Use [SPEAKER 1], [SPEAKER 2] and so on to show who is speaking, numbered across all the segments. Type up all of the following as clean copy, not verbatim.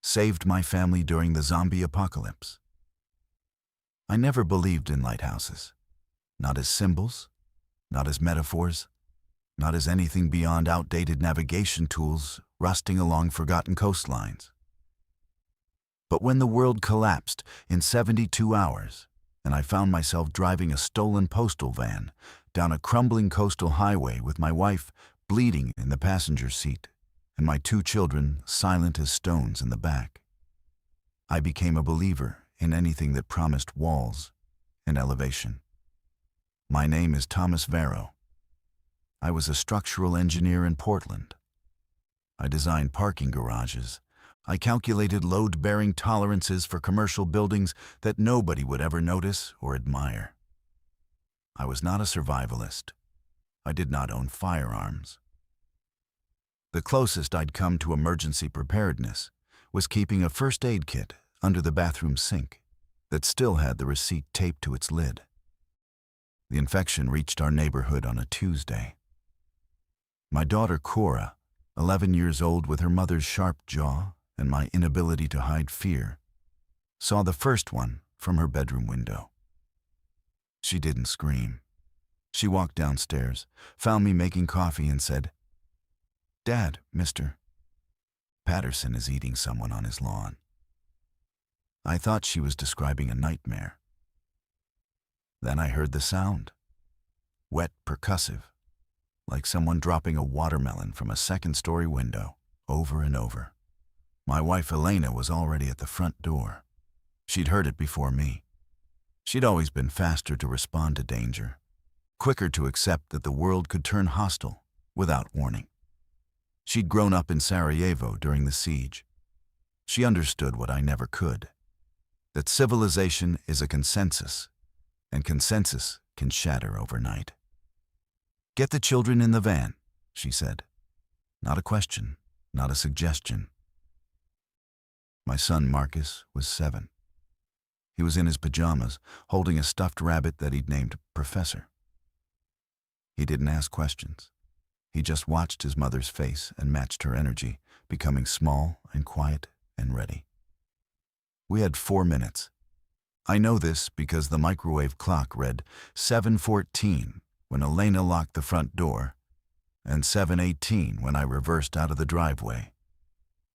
[SPEAKER 1] saved my family during the zombie apocalypse. I never believed in lighthouses, not as symbols, not as metaphors, not as anything beyond outdated navigation tools rusting along forgotten coastlines. But when the world collapsed in 72 hours, and I found myself driving a stolen postal van down a crumbling coastal highway with my wife bleeding in the passenger seat and my 2 children silent as stones in the back, I became a believer in anything that promised walls and elevation. My name is Thomas Varro. I was a structural engineer in Portland. I designed parking garages. I calculated load-bearing tolerances for commercial buildings that nobody would ever notice or admire. I was not a survivalist. I did not own firearms. The closest I'd come to emergency preparedness was keeping a first aid kit under the bathroom sink that still had the receipt taped to its lid. The infection reached our neighborhood on a Tuesday. My daughter Cora, 11 years old with her mother's sharp jaw and my inability to hide fear, saw the first one from her bedroom window. She didn't scream. She walked downstairs, found me making coffee and said, "Dad, Mr. Patterson is eating someone on his lawn." I thought she was describing a nightmare. Then I heard the sound, wet, percussive, like someone dropping a watermelon from a second-story window, over and over. My wife Elena was already at the front door. She'd heard it before me. She'd always been faster to respond to danger, quicker to accept that the world could turn hostile without warning. She'd grown up in Sarajevo during the siege. She understood what I never could, that civilization is a consensus, and consensus can shatter overnight. "Get the children in the van," she said. Not a question, not a suggestion. My son Marcus was 7. He was in his pajamas, holding a stuffed rabbit that he'd named Professor. He didn't ask questions. He just watched his mother's face and matched her energy, becoming small and quiet and ready. We had 4 minutes. I know this because the microwave clock read 7:14 when Elena locked the front door, and 7:18 when I reversed out of the driveway,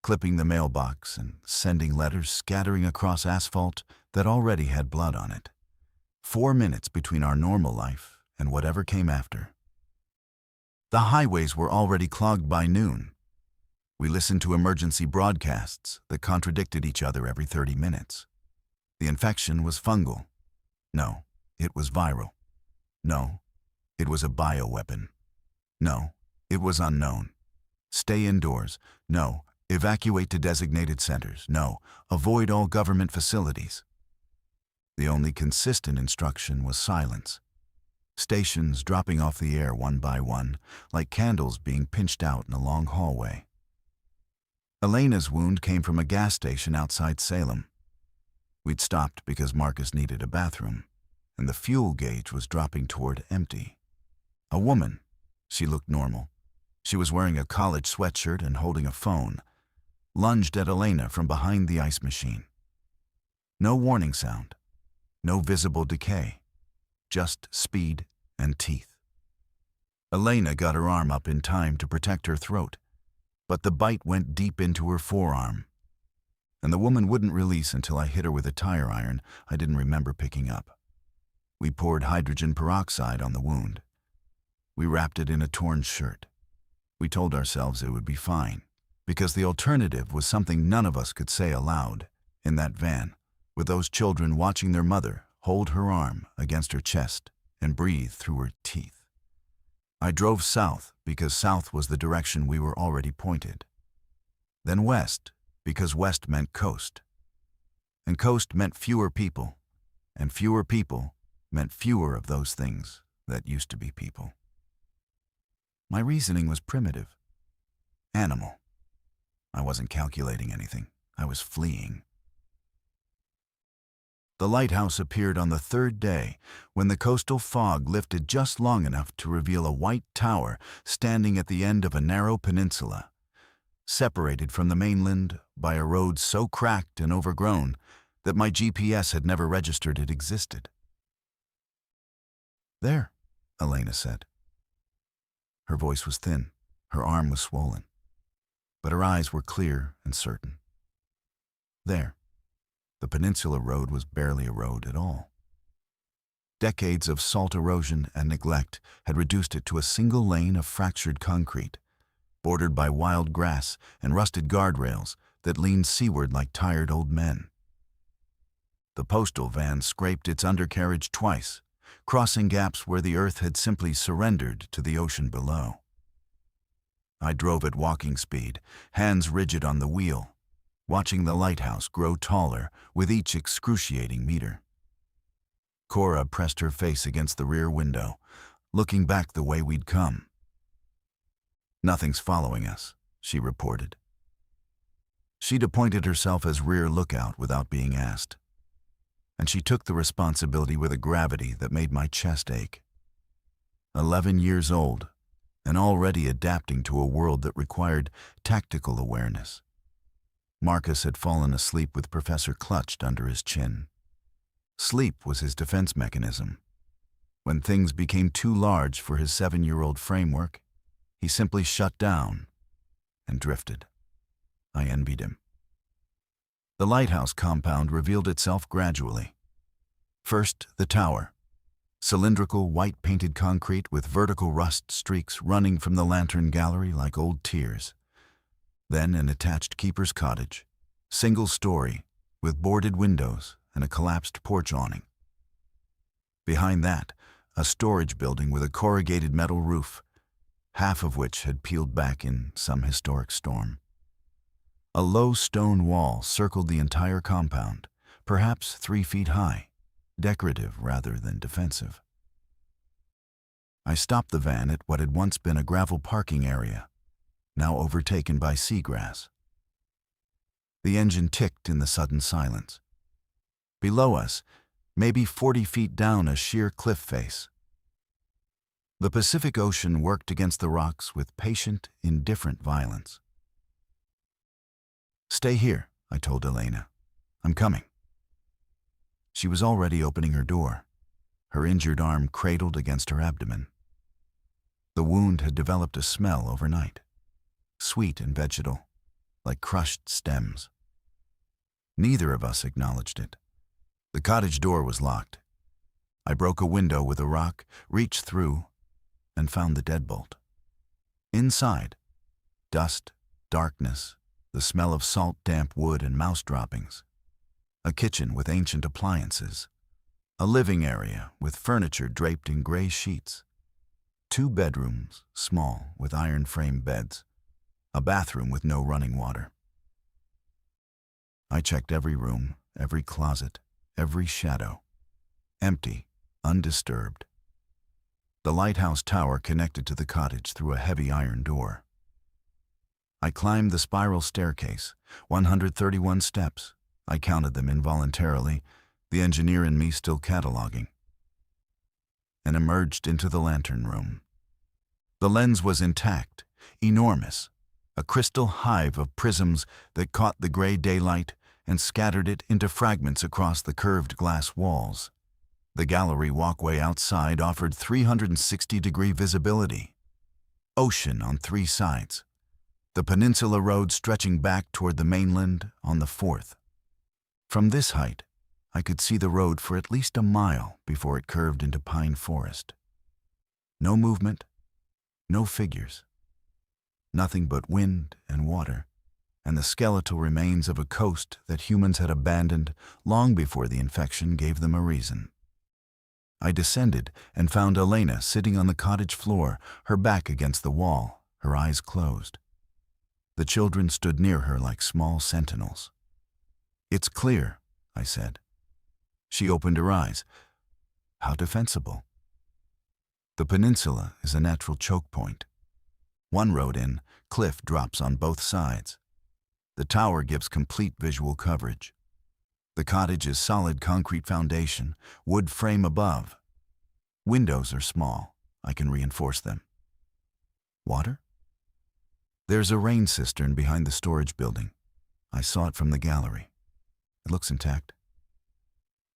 [SPEAKER 1] clipping the mailbox and sending letters scattering across asphalt that already had blood on it. 4 minutes between our normal life and whatever came after. The highways were already clogged by noon. We listened to emergency broadcasts that contradicted each other every 30 minutes. The infection was fungal. No, it was viral. No, it was a bioweapon. No, it was unknown. Stay indoors. No, evacuate to designated centers. No, avoid all government facilities. The only consistent instruction was silence. Stations dropping off the air one by one, like candles being pinched out in a long hallway. Elena's wound came from a gas station outside Salem. We'd stopped because Marcus needed a bathroom, and the fuel gauge was dropping toward empty. A woman. She looked normal. She was wearing a college sweatshirt and holding a phone, lunged at Elena from behind the ice machine. No warning sound. No visible decay. Just speed and teeth. Elena got her arm up in time to protect her throat, but the bite went deep into her forearm, and the woman wouldn't release until I hit her with a tire iron I didn't remember picking up. We poured hydrogen peroxide on the wound. We wrapped it in a torn shirt. We told ourselves it would be fine, because the alternative was something none of us could say aloud in that van, with those children watching their mother hold her arm against her chest and breathe through her teeth. I drove south because south was the direction we were already pointed. Then west because west meant coast. And coast meant fewer people, and fewer people meant fewer of those things that used to be people. My reasoning was primitive. Animal. I wasn't calculating anything. I was fleeing. The lighthouse appeared on the 3rd day, when the coastal fog lifted just long enough to reveal a white tower standing at the end of a narrow peninsula, separated from the mainland by a road so cracked and overgrown that my GPS had never registered it existed. "There," Elena said. Her voice was thin, her arm was swollen, but her eyes were clear and certain. There. The peninsula road was barely a road at all. Decades of salt erosion and neglect had reduced it to a single lane of fractured concrete, bordered by wild grass and rusted guardrails that leaned seaward like tired old men. The postal van scraped its undercarriage twice, crossing gaps where the earth had simply surrendered to the ocean below. I drove at walking speed, hands rigid on the wheel, watching the lighthouse grow taller with each excruciating meter. Cora pressed her face against the rear window, looking back the way we'd come. "Nothing's following us," she reported. She'd appointed herself as rear lookout without being asked, and she took the responsibility with a gravity that made my chest ache. 11 years old, and already adapting to a world that required tactical awareness. Marcus had fallen asleep with Professor clutched under his chin. Sleep was his defense mechanism. When things became too large for his 7-year-old framework, he simply shut down and drifted. I envied him. The lighthouse compound revealed itself gradually. First, the tower. Cylindrical, white-painted concrete with vertical rust streaks running from the lantern gallery like old tears. Then an attached keeper's cottage, single story, with boarded windows and a collapsed porch awning. Behind that, a storage building with a corrugated metal roof, half of which had peeled back in some historic storm. A low stone wall circled the entire compound, perhaps 3 feet high, decorative rather than defensive. I stopped the van at what had once been a gravel parking area, now overtaken by seagrass. The engine ticked in the sudden silence. Below us, maybe 40 feet down a sheer cliff face, the Pacific Ocean worked against the rocks with patient, indifferent violence. "Stay here," I told Elena. "I'm coming." She was already opening her door, her injured arm cradled against her abdomen. The wound had developed a smell overnight, sweet and vegetal, like crushed stems. Neither of us acknowledged it. The cottage door was locked. I broke a window with a rock, reached through, and found the deadbolt. Inside, dust, darkness, the smell of salt, damp wood, and mouse droppings. A kitchen with ancient appliances. A living area with furniture draped in gray sheets. 2 bedrooms, small, with iron frame beds. A bathroom with no running water. I checked every room, every closet, every shadow. Empty, undisturbed. The lighthouse tower connected to the cottage through a heavy iron door. I climbed the spiral staircase, 131 steps. I counted them involuntarily, the engineer in me still cataloging, and emerged into the lantern room. The lens was intact, enormous, a crystal hive of prisms that caught the gray daylight and scattered it into fragments across the curved glass walls. The gallery walkway outside offered 360-degree visibility. Ocean on 3 sides. The peninsula road stretching back toward the mainland on the 4th. From this height, I could see the road for at least a mile before it curved into pine forest. No movement, no figures. Nothing but wind and water, and the skeletal remains of a coast that humans had abandoned long before the infection gave them a reason. I descended and found Elena sitting on the cottage floor, her back against the wall, her eyes closed. The children stood near her like small sentinels. "It's clear," I said. She opened her eyes. "How defensible." The peninsula is a natural choke point. One road in, cliff drops on both sides. The tower gives complete visual coverage. The cottage is solid concrete foundation, wood frame above. Windows are small. I can reinforce them. Water? There's a rain cistern behind the storage building. I saw it from the gallery. It looks intact.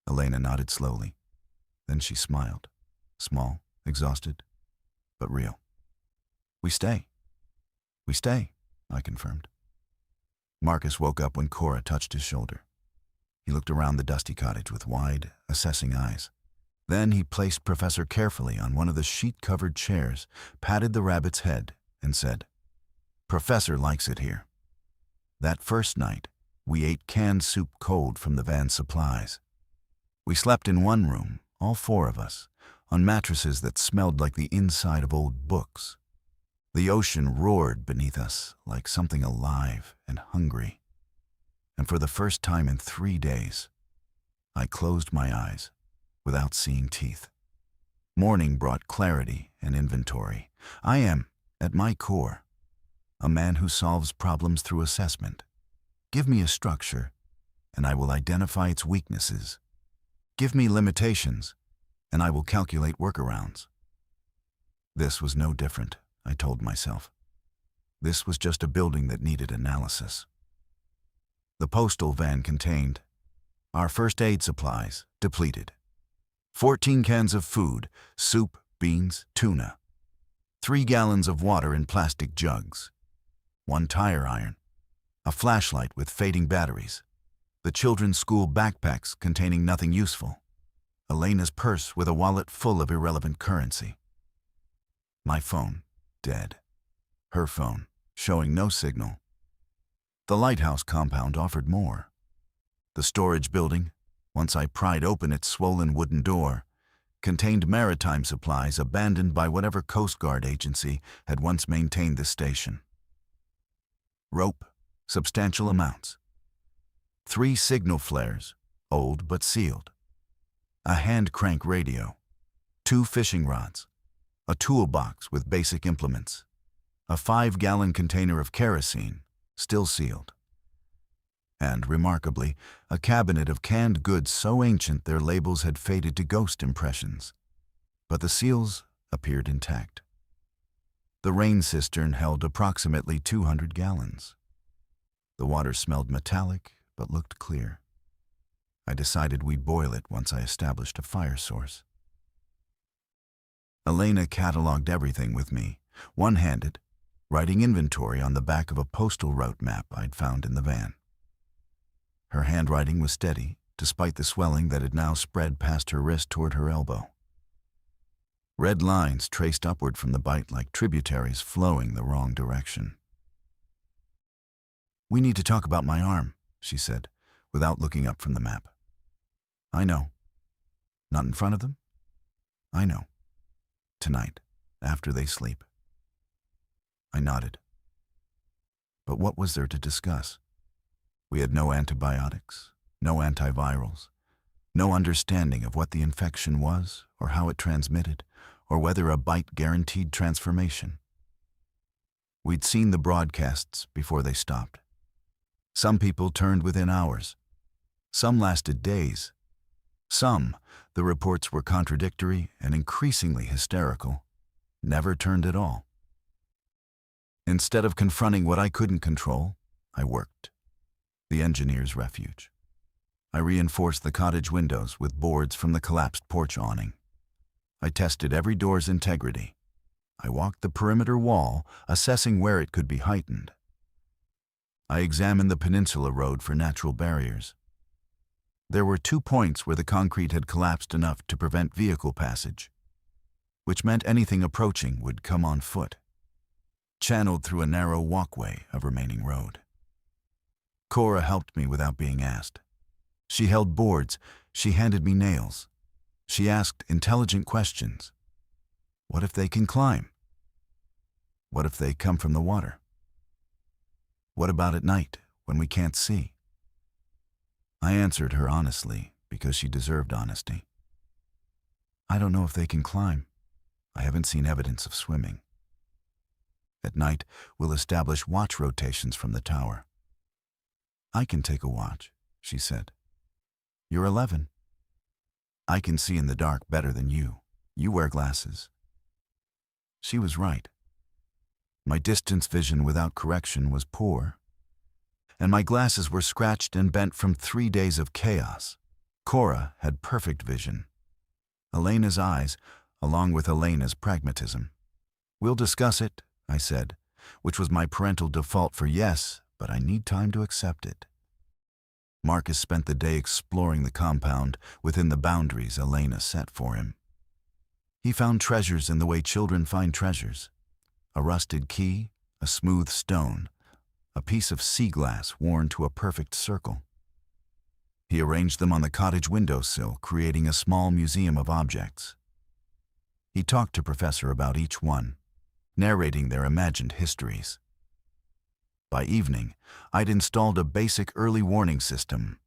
[SPEAKER 1] Elena nodded slowly. Then she smiled. Small, exhausted, but real. We stay. We stay, I confirmed. Marcus woke up when Cora touched his shoulder. He looked around the dusty cottage with wide, assessing eyes. Then he placed Professor carefully on one of the sheet-covered chairs, patted the rabbit's head, and said, "Professor likes it here." That first night, we ate canned soup cold from the van's supplies. We slept in one room, all four of us, on mattresses that smelled like the inside of old books. The ocean roared beneath us like something alive and hungry. And for the first time in 3 days, I closed my eyes without seeing teeth. Morning brought clarity and inventory. I am, at my core, a man who solves problems through assessment. Give me a structure, and I will identify its weaknesses. Give me limitations, and I will calculate workarounds. This was no different, I told myself. This was just a building that needed analysis. The postal van contained our first aid supplies, depleted. 14 cans of food, soup, beans, tuna. 3 gallons of water in plastic jugs. 1 tire iron. A flashlight with fading batteries. The children's school backpacks containing nothing useful. Elena's purse with a wallet full of irrelevant currency. My phone, dead. Her phone, showing no signal. The Lighthouse compound offered more. The storage building, once I pried open its swollen wooden door, contained maritime supplies abandoned by whatever Coast Guard agency had once maintained the station. Rope, substantial amounts. 3 signal flares, old but sealed. A hand crank radio. 2 fishing rods. A toolbox with basic implements. A 5-gallon container of kerosene, still sealed. And, remarkably, a cabinet of canned goods so ancient their labels had faded to ghost impressions. But the seals appeared intact. The rain cistern held approximately 200 gallons. The water smelled metallic, but looked clear. I decided we'd boil it once I established a fire source. Elena cataloged everything with me, one-handed, writing inventory on the back of a postal route map I'd found in the van. Her handwriting was steady, despite the swelling that had now spread past her wrist toward her elbow. Red lines traced upward from the bite like tributaries flowing the wrong direction. "We need to talk about my arm," she said, without looking up from the map. "I know." "Not in front of them?" "I know. Tonight, after they sleep." I nodded. But what was there to discuss? We had no antibiotics, no antivirals, no understanding of what the infection was or how it transmitted, or whether a bite guaranteed transformation. We'd seen the broadcasts before they stopped. Some people turned within hours. Some lasted days. Some, the reports were contradictory and increasingly hysterical, never turned at all. Instead of confronting what I couldn't control, I worked. The engineer's refuge. I reinforced the cottage windows with boards from the collapsed porch awning. I tested every door's integrity. I walked the perimeter wall, assessing where it could be heightened. I examined the peninsula road for natural barriers. There were 2 points where the concrete had collapsed enough to prevent vehicle passage, which meant anything approaching would come on foot, channeled through a narrow walkway of remaining road. Cora helped me without being asked. She held boards, she handed me nails. She asked intelligent questions. What if they can climb? What if they come from the water? What about at night, when we can't see? I answered her honestly, because she deserved honesty. I don't know if they can climb. I haven't seen evidence of swimming. At night, we'll establish watch rotations from the tower. I can take a watch, she said. You're 11. I can see in the dark better than you. You wear glasses. She was right. My distance vision without correction was poor, and my glasses were scratched and bent from 3 days of chaos. Cora had perfect vision. Elena's eyes, along with Elena's pragmatism. "We'll discuss it," I said, which was my parental default for yes, but I need time to accept it. Marcus spent the day exploring the compound within the boundaries Elena set for him. He found treasures in the way children find treasures. A rusted key, a smooth stone, a piece of sea glass worn to a perfect circle. He arranged them on the cottage windowsill, creating a small museum of objects. He talked to Professor about each one, narrating their imagined histories. By evening, I'd installed a basic early warning system.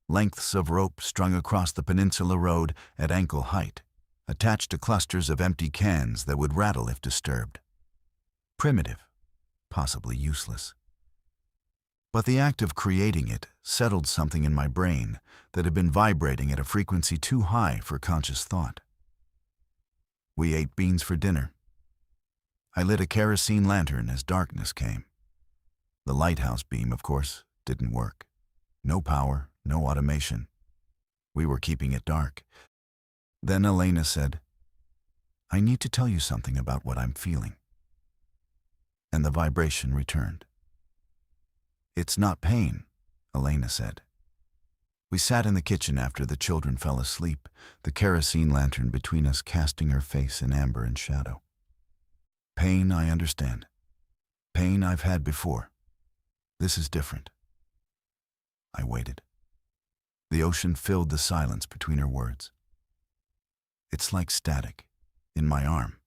[SPEAKER 1] Lengths of rope strung across the peninsula road at ankle height, attached to clusters of empty cans that would rattle if disturbed. Primitive, possibly useless. But the act of creating it settled something in my brain that had been vibrating at a frequency too high for conscious thought. We ate beans for dinner. I lit a kerosene lantern as darkness came. The lighthouse beam, of course, didn't work. No power, no automation. We were keeping it dark. Then Elena said, "I need to tell you something about what I'm feeling." And the vibration returned. "It's not pain," Elena said. We sat in the kitchen after the children fell asleep, the kerosene lantern between us casting her face in amber and shadow. "Pain, I understand. Pain I've had before. This is different." I waited. The ocean filled the silence between her words. "It's like static, in my arm.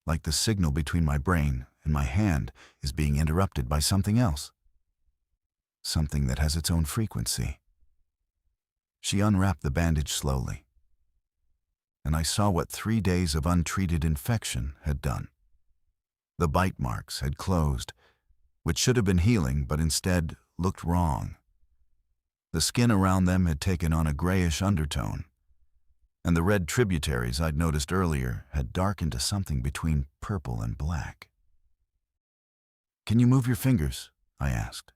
[SPEAKER 1] Like the signal between my brain and my hand is being interrupted by something else. Something that has its own frequency." She unwrapped the bandage slowly, and I saw what 3 days of untreated infection had done. The bite marks had closed, which should have been healing, but instead looked wrong. The skin around them had taken on a grayish undertone, and the red tributaries I'd noticed earlier had darkened to something between purple and black. "Can you move your fingers?" I asked.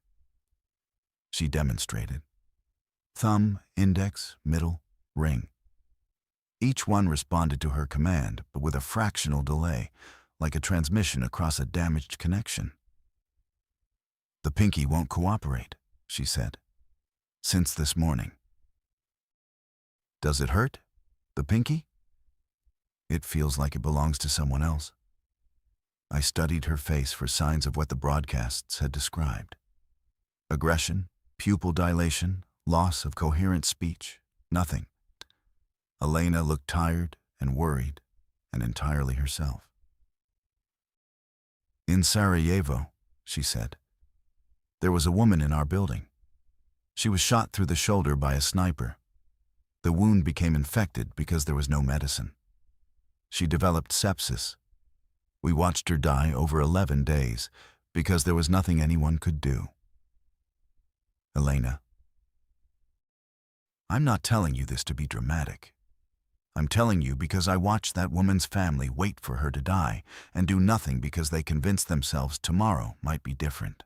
[SPEAKER 1] She demonstrated. Thumb, index, middle, ring. Each one responded to her command, but with a fractional delay, like a transmission across a damaged connection. "The pinky won't cooperate," she said. "Since this morning." "Does it hurt? The pinky?" "It feels like it belongs to someone else." I studied her face for signs of what the broadcasts had described. Aggression, pupil dilation, loss of coherent speech, nothing. Elena looked tired and worried and entirely herself. "In Sarajevo," she said, "there was a woman in our building. She was shot through the shoulder by a sniper. The wound became infected because there was no medicine. She developed sepsis. We watched her die over 11 days because there was nothing anyone could do." Elena, I'm not telling you this to be dramatic. I'm telling you because I watched that woman's family wait for her to die and do nothing because they convinced themselves tomorrow might be different.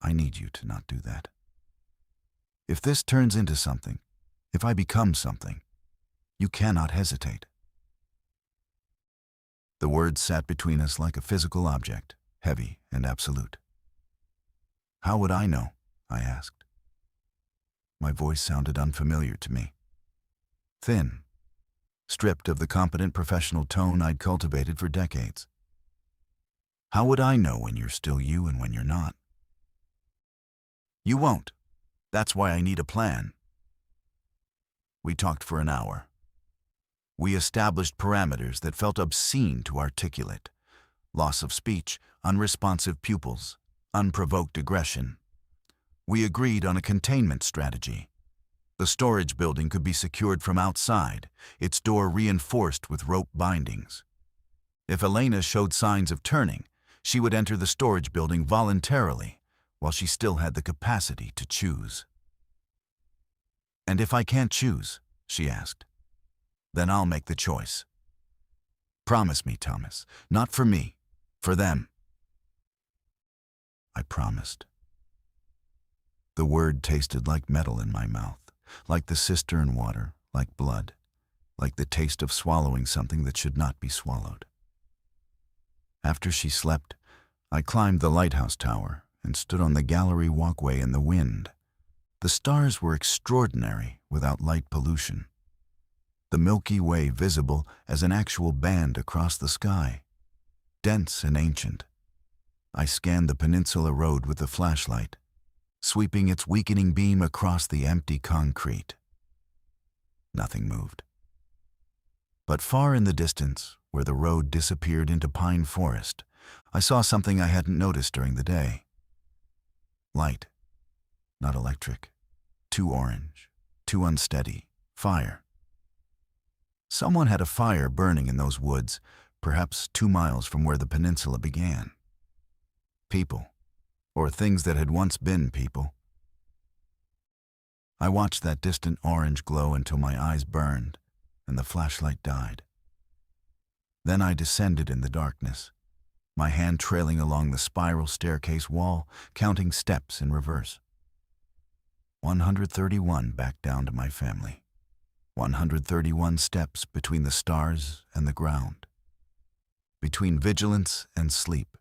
[SPEAKER 1] I need you to not do that. If this turns into something, if I become something, you cannot hesitate. The words sat between us like a physical object, heavy and absolute. "How would I know?" I asked. My voice sounded unfamiliar to me. Thin, stripped of the competent professional tone I'd cultivated for decades. "How would I know when you're still you and when you're not?" "You won't. That's why I need a plan." We talked for an hour. We established parameters that felt obscene to articulate. Loss of speech, unresponsive pupils, unprovoked aggression. We agreed on a containment strategy. The storage building could be secured from outside, its door reinforced with rope bindings. If Elena showed signs of turning, she would enter the storage building voluntarily, while she still had the capacity to choose. "And if I can't choose," she asked, "then I'll make the choice. Promise me, Thomas, not for me, For them. I promised. The word tasted like metal in my mouth, like the cistern water, like blood, like the taste of swallowing something that should not be swallowed. After she slept, I climbed the lighthouse tower and stood on the gallery walkway in the wind. The stars were extraordinary without light pollution. The Milky Way visible as an actual band across the sky, dense and ancient. I scanned the peninsula road with the flashlight, sweeping its weakening beam across the empty concrete. Nothing moved. But far in the distance, where the road disappeared into pine forest, I saw something I hadn't noticed during the day. Light, not electric, too orange, too unsteady, fire. Someone had a fire burning in those woods, perhaps 2 miles from where the peninsula began. People, or things that had once been people. I watched that distant orange glow until my eyes burned and the flashlight died. Then I descended in the darkness, my hand trailing along the spiral staircase wall, counting steps in reverse. 131 back down to my family. 131 steps between the stars and the ground. Between vigilance and sleep.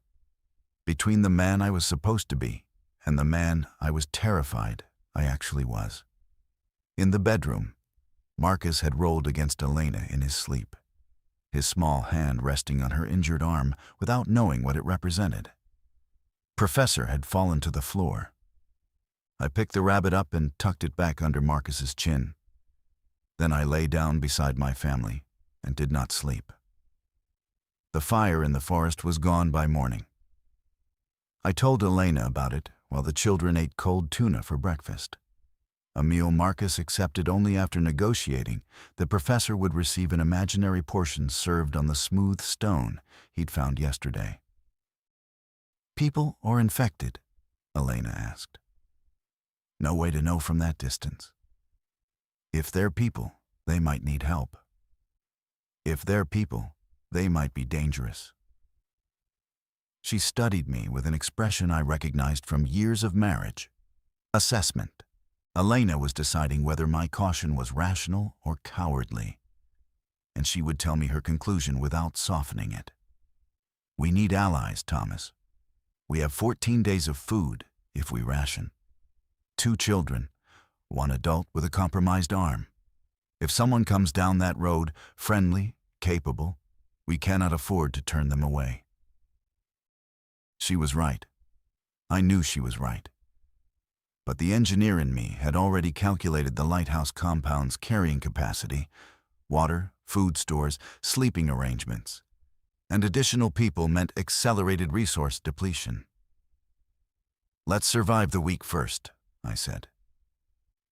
[SPEAKER 1] Between the man I was supposed to be and the man I was terrified I actually was. In the bedroom, Marcus had rolled against Elena in his sleep, his small hand resting on her injured arm without knowing what it represented. Professor had fallen to the floor. I picked the rabbit up and tucked it back under Marcus's chin. Then I lay down beside my family and did not sleep. The fire in the forest was gone by morning. I told Elena about it while the children ate cold tuna for breakfast, a meal Marcus accepted only after negotiating the professor would receive an imaginary portion served on the smooth stone he'd found yesterday. People or infected? Elena asked. No way to know from that distance. If they're people, they might need help. If they're people, they might be dangerous. She studied me with an expression I recognized from years of marriage. Assessment. Elena was deciding whether my caution was rational or cowardly, and she would tell me her conclusion without softening it. We need allies, Thomas. We have 14 days of food if we ration. 2 children, 1 adult with a compromised arm. If someone comes down that road, friendly, capable, we cannot afford to turn them away. She was right. I knew she was right. But the engineer in me had already calculated the lighthouse compound's carrying capacity, water, food stores, sleeping arrangements, and additional people meant accelerated resource depletion. Let's survive the week first, I said.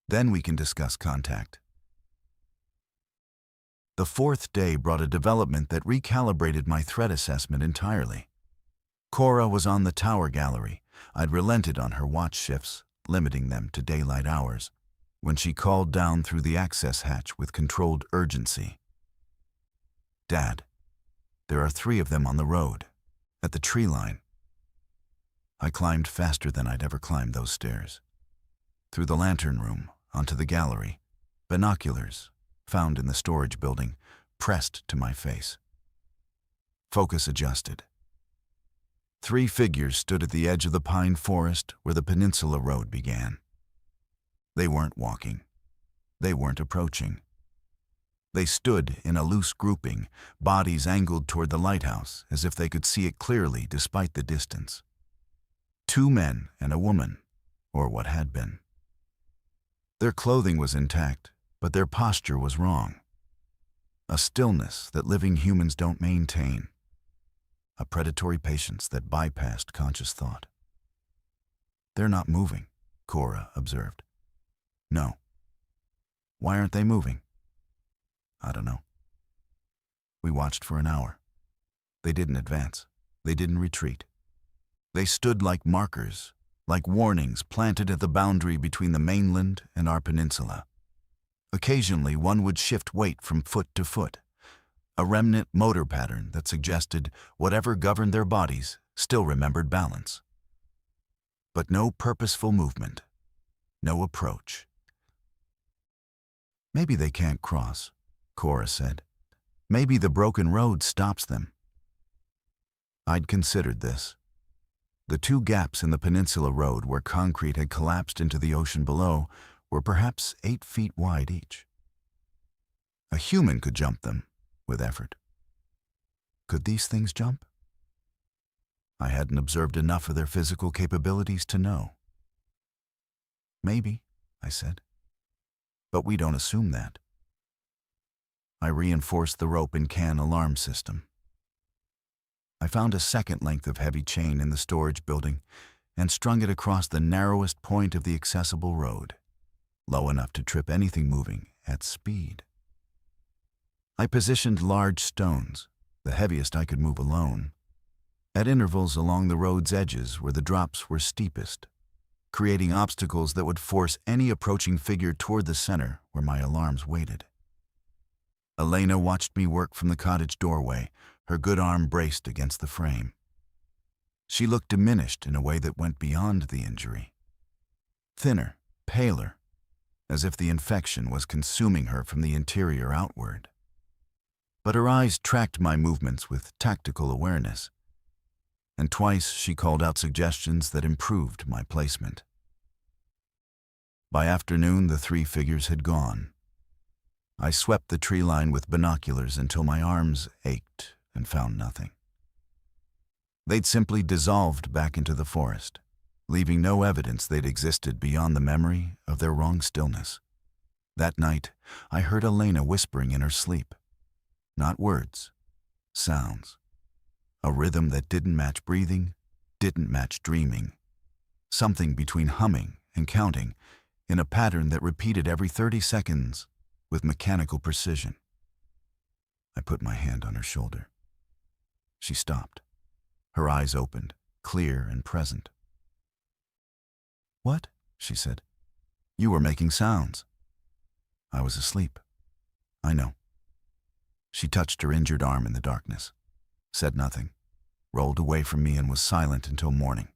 [SPEAKER 1] Then we can discuss contact. The 4th day brought a development that recalibrated my threat assessment entirely. Cora was on the tower gallery. I'd relented on her watch shifts, limiting them to daylight hours, when she called down through the access hatch with controlled urgency. Dad, there are 3 of them on the road, at the tree line. I climbed faster than I'd ever climbed those stairs. Through the lantern room, onto the gallery, binoculars, found in the storage building, pressed to my face. Focus adjusted. 3 figures stood at the edge of the pine forest where the peninsula road began. They weren't walking. They weren't approaching. They stood in a loose grouping, bodies angled toward the lighthouse as if they could see it clearly despite the distance. 2 men and a woman, or what had been. Their clothing was intact, but their posture was wrong. A stillness that living humans don't maintain. A predatory patience that bypassed conscious thought. They're not moving, Cora observed. No. Why aren't they moving? I don't know. We watched for an hour. They didn't advance. They didn't retreat. They stood like markers, like warnings planted at the boundary between the mainland and our peninsula. Occasionally, one would shift weight from foot to foot, a remnant motor pattern that suggested whatever governed their bodies still remembered balance. But no purposeful movement, no approach. "Maybe they can't cross," Cora said. "Maybe the broken road stops them." I'd considered this. The two gaps in the peninsula road where concrete had collapsed into the ocean below were perhaps 8 feet wide each. A human could jump them, with effort. Could these things jump? I hadn't observed enough of their physical capabilities to know. "Maybe," I said. "But we don't assume that." I reinforced the rope and can alarm system. I found a second length of heavy chain in the storage building and strung it across the narrowest point of the accessible road, low enough to trip anything moving at speed. I positioned large stones, the heaviest I could move alone, at intervals along the road's edges where the drops were steepest, creating obstacles that would force any approaching figure toward the center where my alarms waited. Elena watched me work from the cottage doorway, her good arm braced against the frame. She looked diminished in a way that went beyond the injury. Thinner, paler, as if the infection was consuming her from the interior outward. But her eyes tracked my movements with tactical awareness, and twice she called out suggestions that improved my placement. By afternoon, the 3 figures had gone. I swept the tree line with binoculars until my arms ached and found nothing. They'd simply dissolved back into the forest, leaving no evidence they'd existed beyond the memory of their wrong stillness. That night, I heard Elena whispering in her sleep. Not words, sounds. A rhythm that didn't match breathing, didn't match dreaming. Something between humming and counting, in a pattern that repeated every 30 seconds with mechanical precision. I put my hand on her shoulder. She stopped. Her eyes opened, clear and present. "What?" she said. "You were making sounds." "I was asleep." "I know." She touched her injured arm in the darkness, said nothing, rolled away from me and was silent until morning.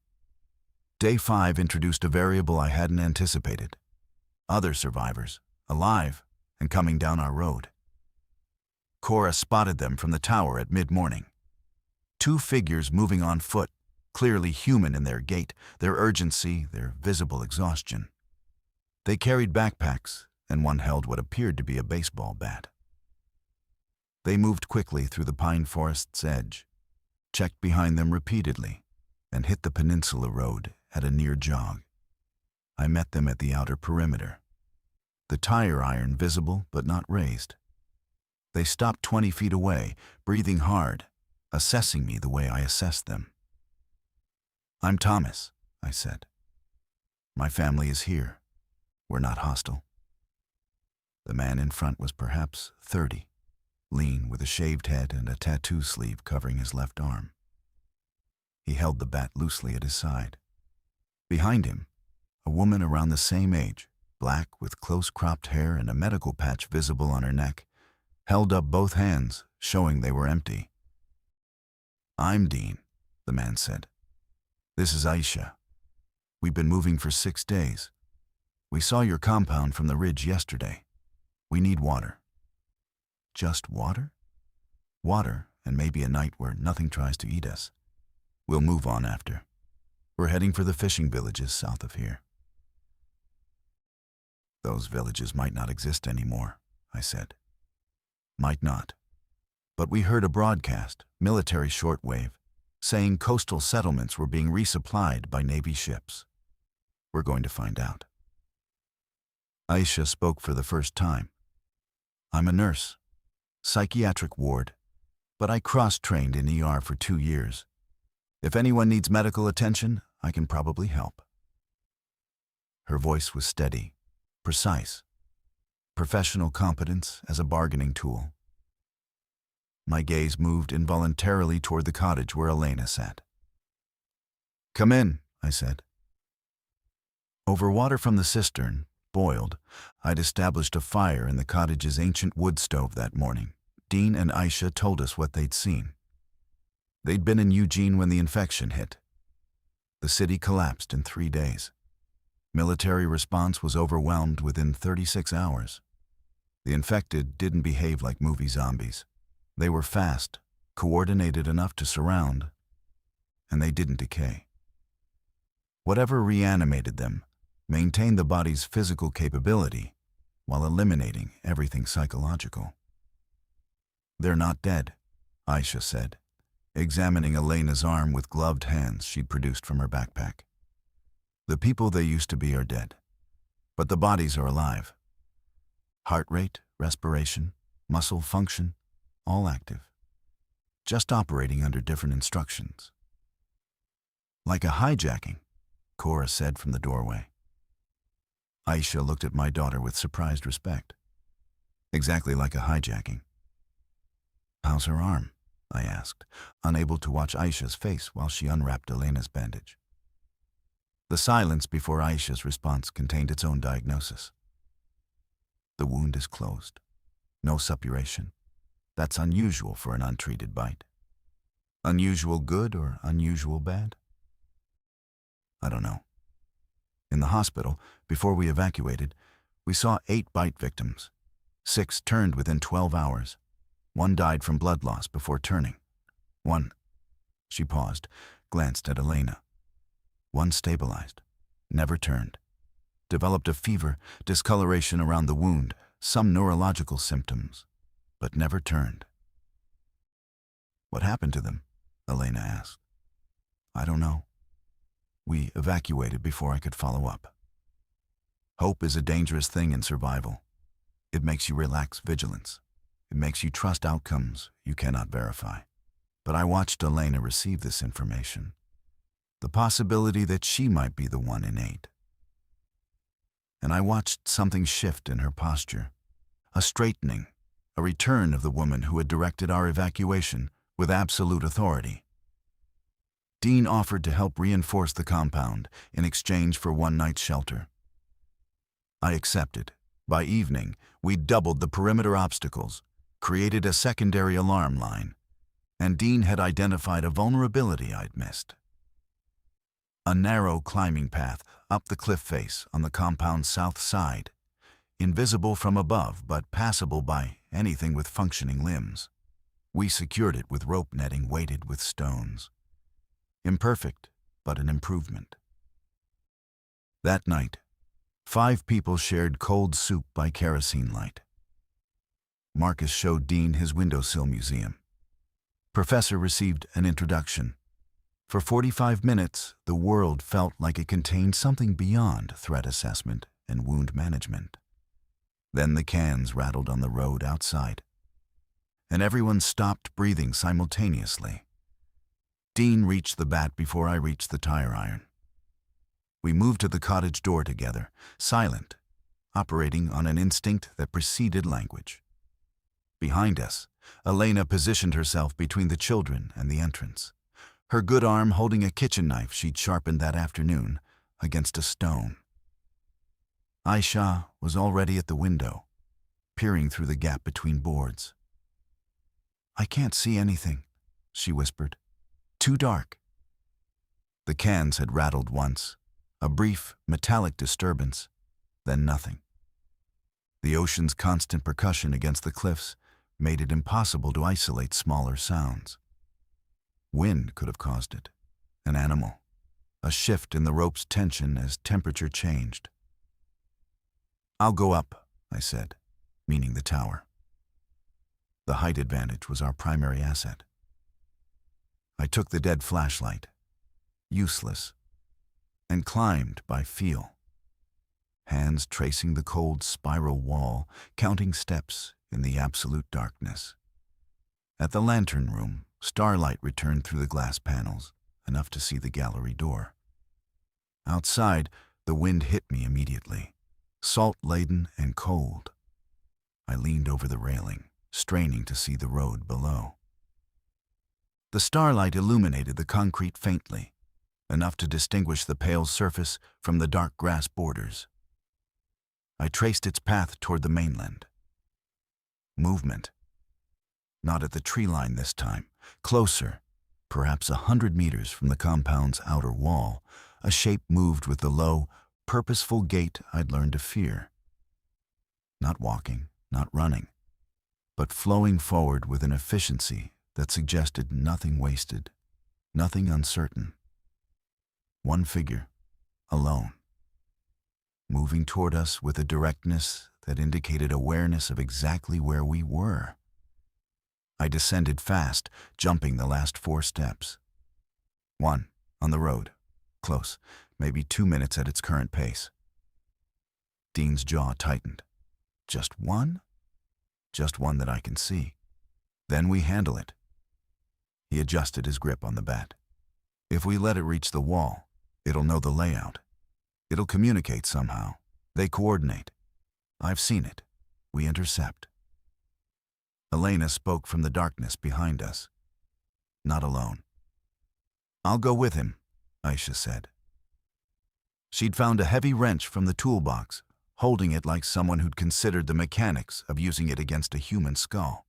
[SPEAKER 1] Day 5 introduced a variable I hadn't anticipated. Other survivors, alive and coming down our road. Cora spotted them from the tower at mid-morning. 2 figures moving on foot, clearly human in their gait, their urgency, their visible exhaustion. They carried backpacks, and one held what appeared to be a baseball bat. They moved quickly through the pine forest's edge, checked behind them repeatedly, and hit the peninsula road at a near jog. I met them at the outer perimeter, the tire iron visible but not raised. They stopped 20 feet away, breathing hard, assessing me the way I assessed them. "I'm Thomas," I said. "My family is here. We're not hostile." The man in front was perhaps 30, lean with a shaved head and a tattoo sleeve covering his left arm. He held the bat loosely at his side. Behind him, a woman around the same age, black with close-cropped hair and a medical patch visible on her neck, held up both hands, showing they were empty. "I'm Dean," the man said. "This is Aisha. We've been moving for 6 days. We saw your compound from the ridge yesterday. We need water." "Just water?" "Water, and maybe a night where nothing tries to eat us. We'll move on after. We're heading for the fishing villages south of here." "Those villages might not exist anymore," I said. "Might not. But we heard a broadcast, military shortwave, saying coastal settlements were being resupplied by Navy ships. We're going to find out." Aisha spoke for the first time. "I'm a nurse, psychiatric ward, but I cross-trained in ER for 2 years. If anyone needs medical attention, I can probably help." Her voice was steady, precise, professional competence as a bargaining tool. My gaze moved involuntarily toward the cottage where Elena sat. "Come in," I said. Over water from the cistern, boiled, I'd established a fire in the cottage's ancient wood stove that morning, Dean and Aisha told us what they'd seen. They'd been in Eugene when the infection hit. The city collapsed in 3 days. Military response was overwhelmed within 36 hours. The infected didn't behave like movie zombies. They were fast, coordinated enough to surround, and they didn't decay. Whatever reanimated them maintained the body's physical capability while eliminating everything psychological. "They're not dead," Aisha said, examining Elena's arm with gloved hands she'd produced from her backpack. "The people they used to be are dead, but the bodies are alive. Heart rate, respiration, muscle function, all active, just operating under different instructions." "Like a hijacking," Cora said from the doorway. Aisha looked at my daughter with surprised respect. "Exactly like a hijacking." "How's her arm?" I asked, unable to watch Aisha's face while she unwrapped Elena's bandage. The silence before Aisha's response contained its own diagnosis. "The wound is closed. No suppuration. That's unusual for an untreated bite." "Unusual good or unusual bad?" "I don't know. In the hospital, before we evacuated, we saw 8 bite victims. 6 turned within 12 hours. 1 died from blood loss before turning. 1, she paused, glanced at Elena. 1 stabilized, never turned. Developed a fever, discoloration around the wound, some neurological symptoms, but never turned." "What happened to them?" Elena asked. "I don't know. We evacuated before I could follow up." Hope is a dangerous thing in survival. It makes you relax vigilance. It makes you trust outcomes you cannot verify. But I watched Elena receive this information. The possibility that she might be the one in 8. And I watched something shift in her posture. A straightening, a return of the woman who had directed our evacuation with absolute authority. Dean offered to help reinforce the compound in exchange for 1 night's shelter. I accepted. By evening, we'd doubled the perimeter obstacles, created a secondary alarm line, and Dean had identified a vulnerability I'd missed. A narrow climbing path up the cliff face on the compound's south side, invisible from above but passable by anything with functioning limbs. We secured it with rope netting weighted with stones. Imperfect, but an improvement. That night, 5 people shared cold soup by kerosene light. Marcus showed Dean his windowsill museum. Professor received an introduction. For 45 minutes, the world felt like it contained something beyond threat assessment and wound management. Then the cans rattled on the road outside, and everyone stopped breathing simultaneously. Dean reached the bat before I reached the tire iron. We moved to the cottage door together, silent, operating on an instinct that preceded language. Behind us, Elena positioned herself between the children and the entrance, her good arm holding a kitchen knife she'd sharpened that afternoon against a stone. Aisha was already at the window, peering through the gap between boards. "I can't see anything," she whispered. "Too dark." The cans had rattled once, a brief, metallic disturbance, then nothing. The ocean's constant percussion against the cliffs made it impossible to isolate smaller sounds. Wind could have caused it, an animal, a shift in the rope's tension as temperature changed. "I'll go up," I said, meaning the tower. The height advantage was our primary asset. I took the dead flashlight, useless, and climbed by feel, hands tracing the cold spiral wall, counting steps in the absolute darkness. At the lantern room, starlight returned through the glass panels, enough to see the gallery door. Outside, the wind hit me immediately, salt-laden and cold. I leaned over the railing, straining to see the road below. The starlight illuminated the concrete faintly, enough to distinguish the pale surface from the dark grass borders. I traced its path toward the mainland. Movement. Not at the tree line this time. Closer, perhaps 100 meters from the compound's outer wall, a shape moved with the low, purposeful gait I'd learned to fear. Not walking, not running, but flowing forward with an efficiency that suggested nothing wasted, nothing uncertain. One figure, alone, moving toward us with a directness that indicated awareness of exactly where we were. I descended fast, jumping the last 4 steps. 1, on the road, close, maybe 2 minutes at its current pace. Dean's jaw tightened. Just one? Just one that I can see. Then we handle it. He adjusted his grip on the bat. If we let it reach the wall, it'll know the layout. It'll communicate somehow. They coordinate. I've seen it. We intercept. Elena spoke from the darkness behind us. Not alone. I'll go with him, Aisha said. She'd found a heavy wrench from the toolbox, holding it like someone who'd considered the mechanics of using it against a human skull.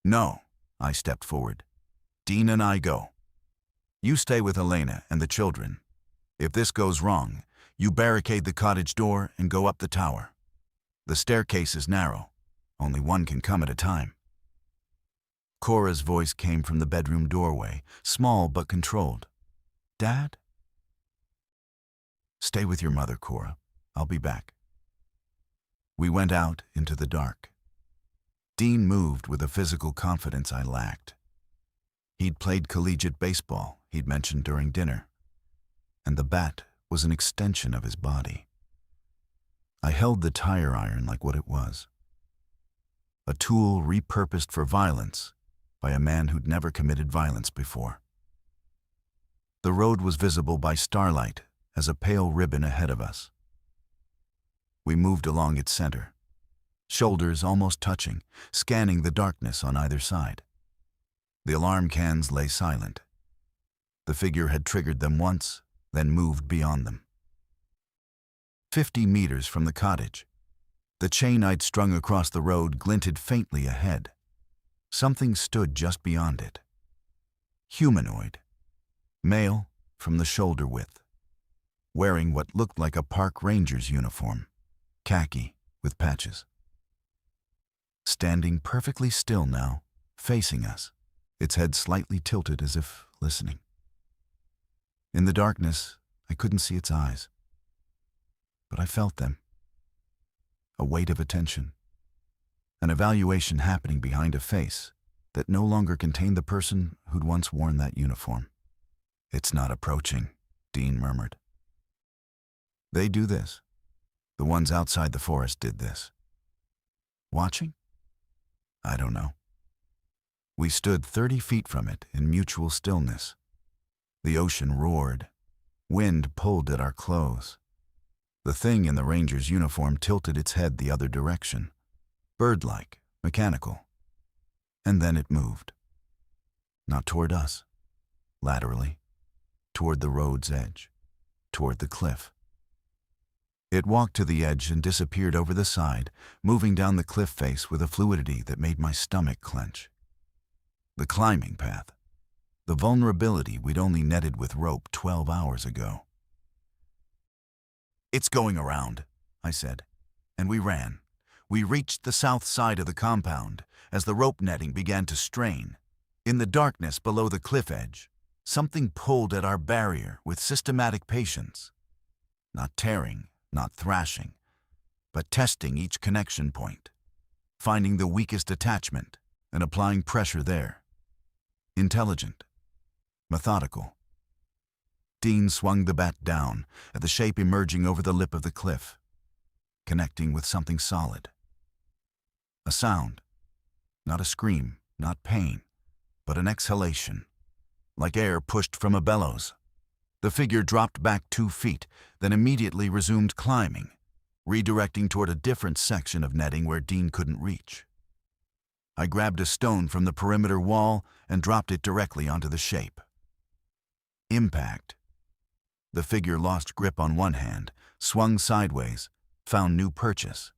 [SPEAKER 1] No, I stepped forward. Dean and I go. You stay with Elena and the children. If this goes wrong, you barricade the cottage door and go up the tower. The staircase is narrow. Only one can come at a time. Cora's voice came from the bedroom doorway, small but controlled. Dad? Stay with your mother, Cora. I'll be back. We went out into the dark. Dean moved with a physical confidence I lacked. He'd played collegiate baseball, he'd mentioned during dinner, and the bat was an extension of his body. I held the tire iron like what it was. A tool repurposed for violence by a man who'd never committed violence before. The road was visible by starlight as a pale ribbon ahead of us. We moved along its center, shoulders almost touching, scanning the darkness on either side. The alarm cans lay silent. The figure had triggered them once, then moved beyond them. 50 meters from the cottage, the chain I'd strung across the road glinted faintly ahead. Something stood just beyond it. Humanoid. Male from the shoulder width. Wearing what looked like a park ranger's uniform. Khaki with patches. Standing perfectly still now, facing us, its head slightly tilted as if listening. In the darkness, I couldn't see its eyes, but I felt them. A weight of attention. An evaluation happening behind a face that no longer contained the person who'd once worn that uniform. It's not approaching, Dean murmured. They do this. The ones outside the forest did this. Watching? I don't know. We stood 30 feet from it in mutual stillness. The ocean roared. Wind pulled at our clothes. The thing in the ranger's uniform tilted its head the other direction. Bird-like, mechanical. And then it moved. Not toward us. Laterally. Toward the road's edge. Toward the cliff. It walked to the edge and disappeared over the side, moving down the cliff face with a fluidity that made my stomach clench. The climbing path. The vulnerability we'd only netted with rope 12 hours ago. It's going around, I said, and we ran. We reached the south side of the compound as the rope netting began to strain. In the darkness below the cliff edge, something pulled at our barrier with systematic patience. Not tearing, not thrashing, but testing each connection point, finding the weakest attachment and applying pressure there. Intelligent. Methodical. Dean swung the bat down at the shape emerging over the lip of the cliff, connecting with something solid. A sound. Not a scream, not pain, but an exhalation, like air pushed from a bellows. The figure dropped back 2 feet, then immediately resumed climbing, redirecting toward a different section of netting where Dean couldn't reach. I grabbed a stone from the perimeter wall and dropped it directly onto the shape. Impact. The figure lost grip on one hand, swung sideways, found new purchase.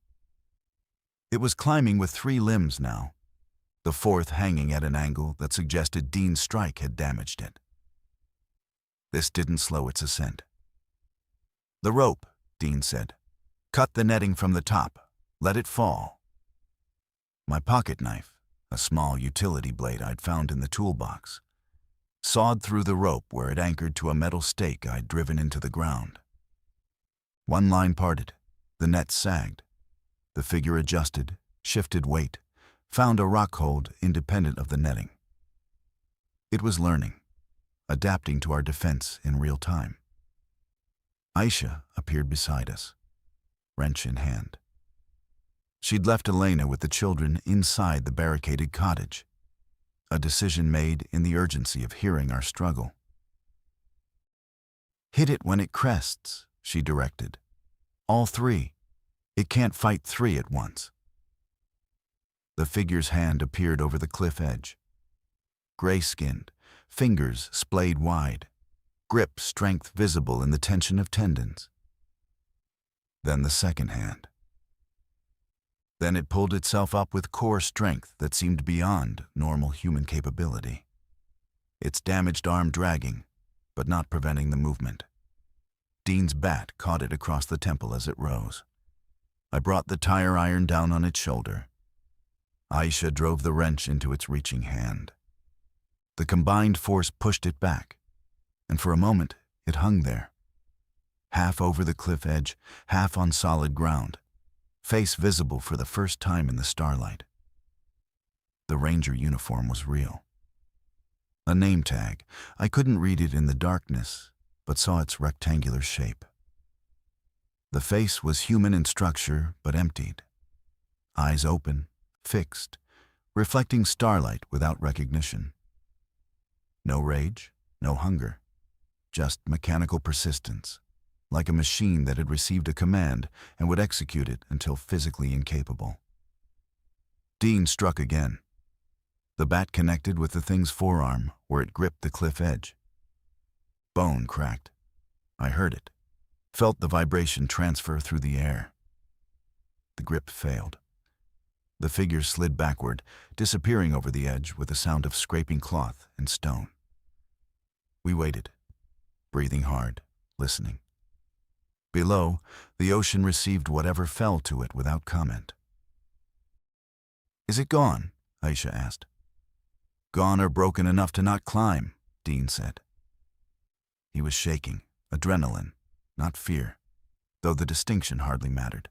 [SPEAKER 1] It was climbing with 3 limbs now, the fourth hanging at an angle that suggested Dean's strike had damaged it. This didn't slow its ascent. "The rope," Dean said. "Cut the netting from the top. Let it fall." My pocket knife, a small utility blade I'd found in the toolbox, sawed through the rope where it anchored to a metal stake I'd driven into the ground. One line parted, the net sagged. The figure adjusted, shifted weight, found a rock hold independent of the netting. It was learning, adapting to our defense in real time. Aisha appeared beside us, wrench in hand. She'd left Elena with the children inside the barricaded cottage, a decision made in the urgency of hearing our struggle. "Hit it when it crests," she directed. "All three. It can't fight three at once." The figure's hand appeared over the cliff edge. Gray-skinned, fingers splayed wide, grip strength visible in the tension of tendons. Then the second hand. Then it pulled itself up with core strength that seemed beyond normal human capability. Its damaged arm dragging, but not preventing the movement. Dean's bat caught it across the temple as it rose. I brought the tire iron down on its shoulder. Aisha drove the wrench into its reaching hand. The combined force pushed it back, and for a moment it hung there, half over the cliff edge, half on solid ground, face visible for the first time in the starlight. The ranger uniform was real. A name tag. I couldn't read it in the darkness, but saw its rectangular shape. The face was human in structure, but emptied. Eyes open, fixed, reflecting starlight without recognition. No rage, no hunger, just mechanical persistence, like a machine that had received a command and would execute it until physically incapable. Dean struck again. The bat connected with the thing's forearm where it gripped the cliff edge. Bone cracked. I heard it, felt the vibration transfer through the air. The grip failed. The figure slid backward, disappearing over the edge with a sound of scraping cloth and stone. We waited, breathing hard, listening. Below, the ocean received whatever fell to it without comment. "Is it gone?" Aisha asked. "Gone or broken enough to not climb," Dean said. He was shaking, adrenaline, not fear, though the distinction hardly mattered.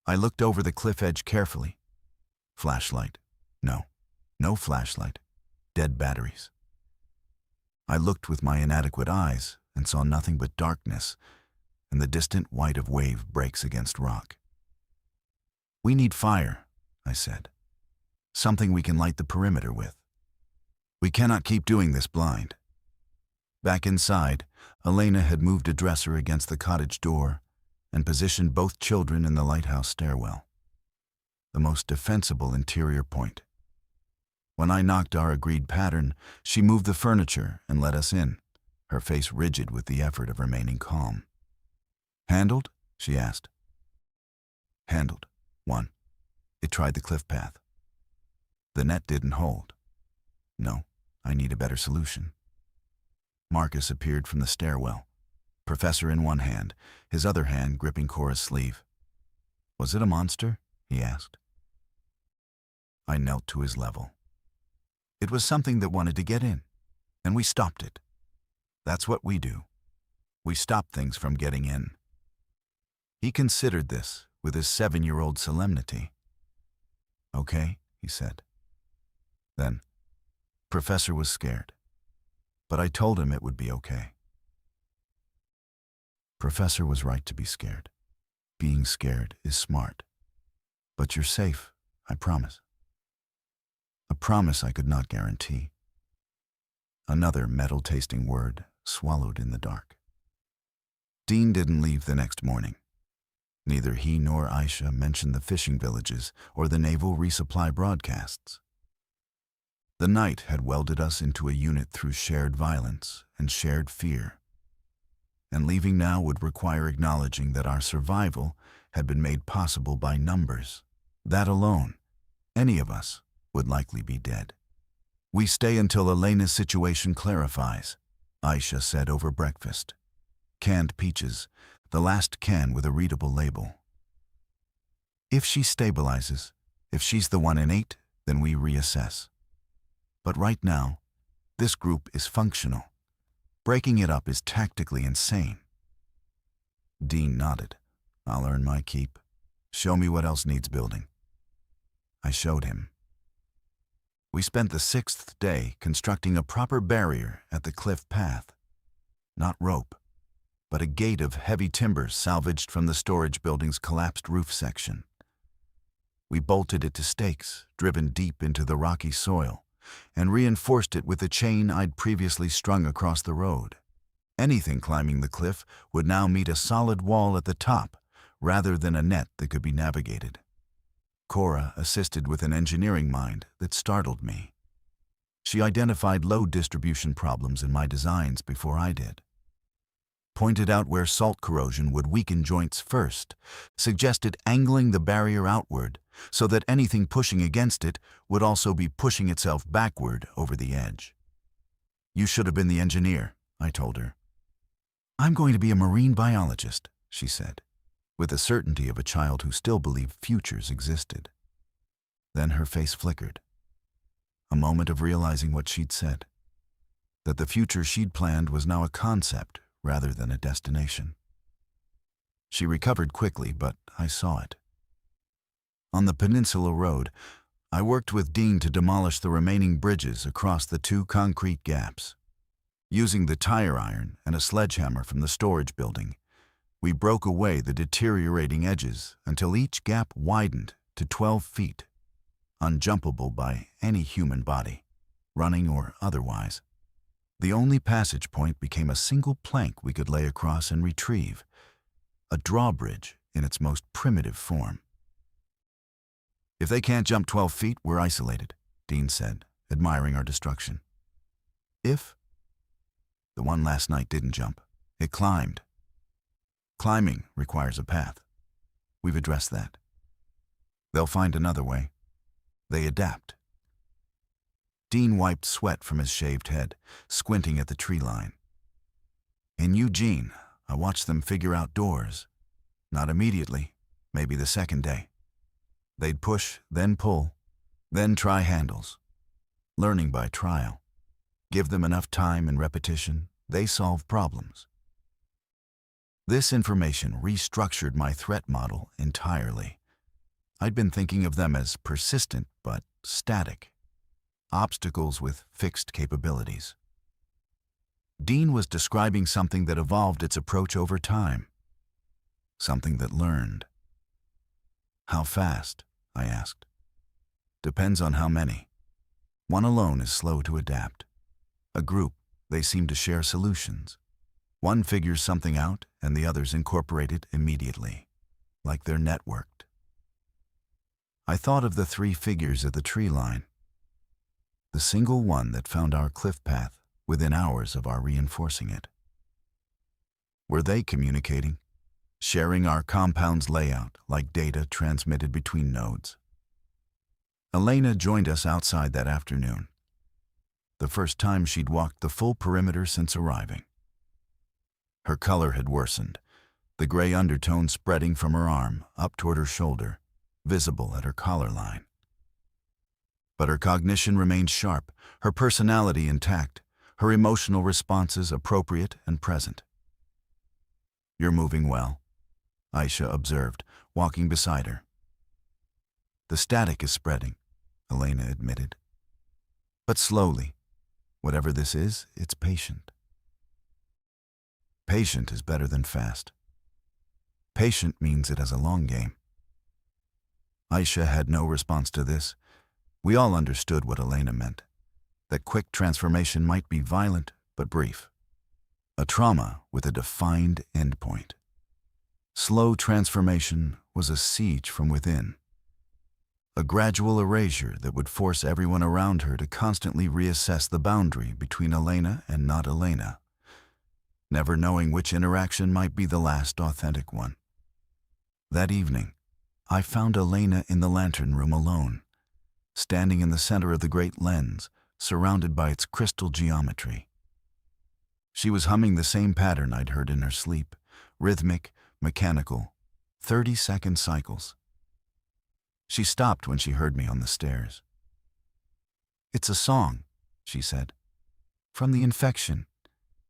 [SPEAKER 1] I looked over the cliff edge carefully. Flashlight. No flashlight. Dead batteries. I looked with my inadequate eyes and saw nothing but darkness and the distant white of wave breaks against rock. "We need fire," I said. "Something we can light the perimeter with. We cannot keep doing this blind." Back inside, Elena had moved a dresser against the cottage door and positioned both children in the lighthouse stairwell, the most defensible interior point. When I knocked our agreed pattern, she moved the furniture and let us in, her face rigid with the effort of remaining calm. "Handled?" she asked. "Handled. 1. It tried the cliff path. The net didn't hold. No, I need a better solution." Marcus appeared from the stairwell, Professor in one hand, his other hand gripping Cora's sleeve. "Was it a monster?" he asked. I knelt to his level. "It was something that wanted to get in, and we stopped it. That's what we do. We stop things from getting in." He considered this with his 7-year-old solemnity. "Okay," he said. Then, Professor was scared, but I told him it would be okay. Professor was right to be scared. Being scared is smart. But you're safe, I promise. A promise I could not guarantee. Another metal-tasting word swallowed in the dark. Dean didn't leave the next morning. Neither he nor Aisha mentioned the fishing villages or the naval resupply broadcasts. The night had welded us into a unit through shared violence and shared fear. And leaving now would require acknowledging that our survival had been made possible by numbers. That alone, any of us, would likely be dead. "We stay until Elena's situation clarifies," Aisha said over breakfast. "Canned peaches, the last can with a readable label. If she stabilizes, if she's the one in 8, then we reassess. But right now, this group is functional. Breaking it up is tactically insane." Dean nodded. "I'll earn my keep. Show me what else needs building." I showed him. We spent the 6th day constructing a proper barrier at the cliff path. Not rope, but a gate of heavy timbers salvaged from the storage building's collapsed roof section. We bolted it to stakes, driven deep into the rocky soil, and reinforced it with a chain I'd previously strung across the road. Anything climbing the cliff would now meet a solid wall at the top, rather than a net that could be navigated. Cora assisted with an engineering mind that startled me. She identified load distribution problems in my designs before I did. Pointed out where salt corrosion would weaken joints first, suggested angling the barrier outward so that anything pushing against it would also be pushing itself backward over the edge. "You should have been the engineer," I told her. "I'm going to be a marine biologist," she said, with the certainty of a child who still believed futures existed. Then her face flickered. A moment of realizing what she'd said. That the future she'd planned was now a concept rather than a destination. She recovered quickly, but I saw it. On the Peninsula Road, I worked with Dean to demolish the remaining bridges across the 2 concrete gaps. Using the tire iron and a sledgehammer from the storage building, we broke away the deteriorating edges until each gap widened to 12 feet, unjumpable by any human body, running or otherwise. The only passage point became a single plank we could lay across and retrieve, a drawbridge in its most primitive form. "If they can't jump 12 feet, we're isolated," Dean said, admiring our destruction. "If?" "The one last night didn't jump. It climbed. Climbing requires a path. We've addressed that. They'll find another way. They adapt." Dean wiped sweat from his shaved head, squinting at the tree line. "In Eugene, I watched them figure out doors. Not immediately, maybe the second day. They'd push, then pull, then try handles. Learning by trial. Give them enough time and repetition, they solve problems." This information restructured my threat model entirely. I'd been thinking of them as persistent but static. Obstacles with fixed capabilities. Dean was describing something that evolved its approach over time. Something that learned. "How fast?" I asked. "Depends on how many. One alone is slow to adapt. A group, they seem to share solutions. One figures something out and the others incorporate it immediately, like they're networked." I thought of the 3 figures at the tree line. The single one that found our cliff path within hours of our reinforcing it. Were they communicating, sharing our compound's layout like data transmitted between nodes? Elena joined us outside that afternoon. The first time she'd walked the full perimeter since arriving. Her color had worsened, the gray undertone spreading from her arm up toward her shoulder, visible at her collar line. But her cognition remained sharp, her personality intact, her emotional responses appropriate and present. "You're moving well," Aisha observed, walking beside her. "The static is spreading," Elena admitted. "But slowly. Whatever this is, it's patient." Patient is better than fast. Patient means it has a long game. Aisha had no response to this. We all understood what Elena meant. That quick transformation might be violent but brief. A trauma with a defined endpoint. Slow transformation was a siege from within. A gradual erasure that would force everyone around her to constantly reassess the boundary between Elena and not Elena, never knowing which interaction might be the last authentic one. That evening, I found Elena in the lantern room alone. standing in the center of the great lens, surrounded by its crystal geometry. She was humming the same pattern I'd heard in her sleep, rhythmic, mechanical, 30-second cycles. She stopped when she heard me on the stairs. "It's a song," she said. "From the infection.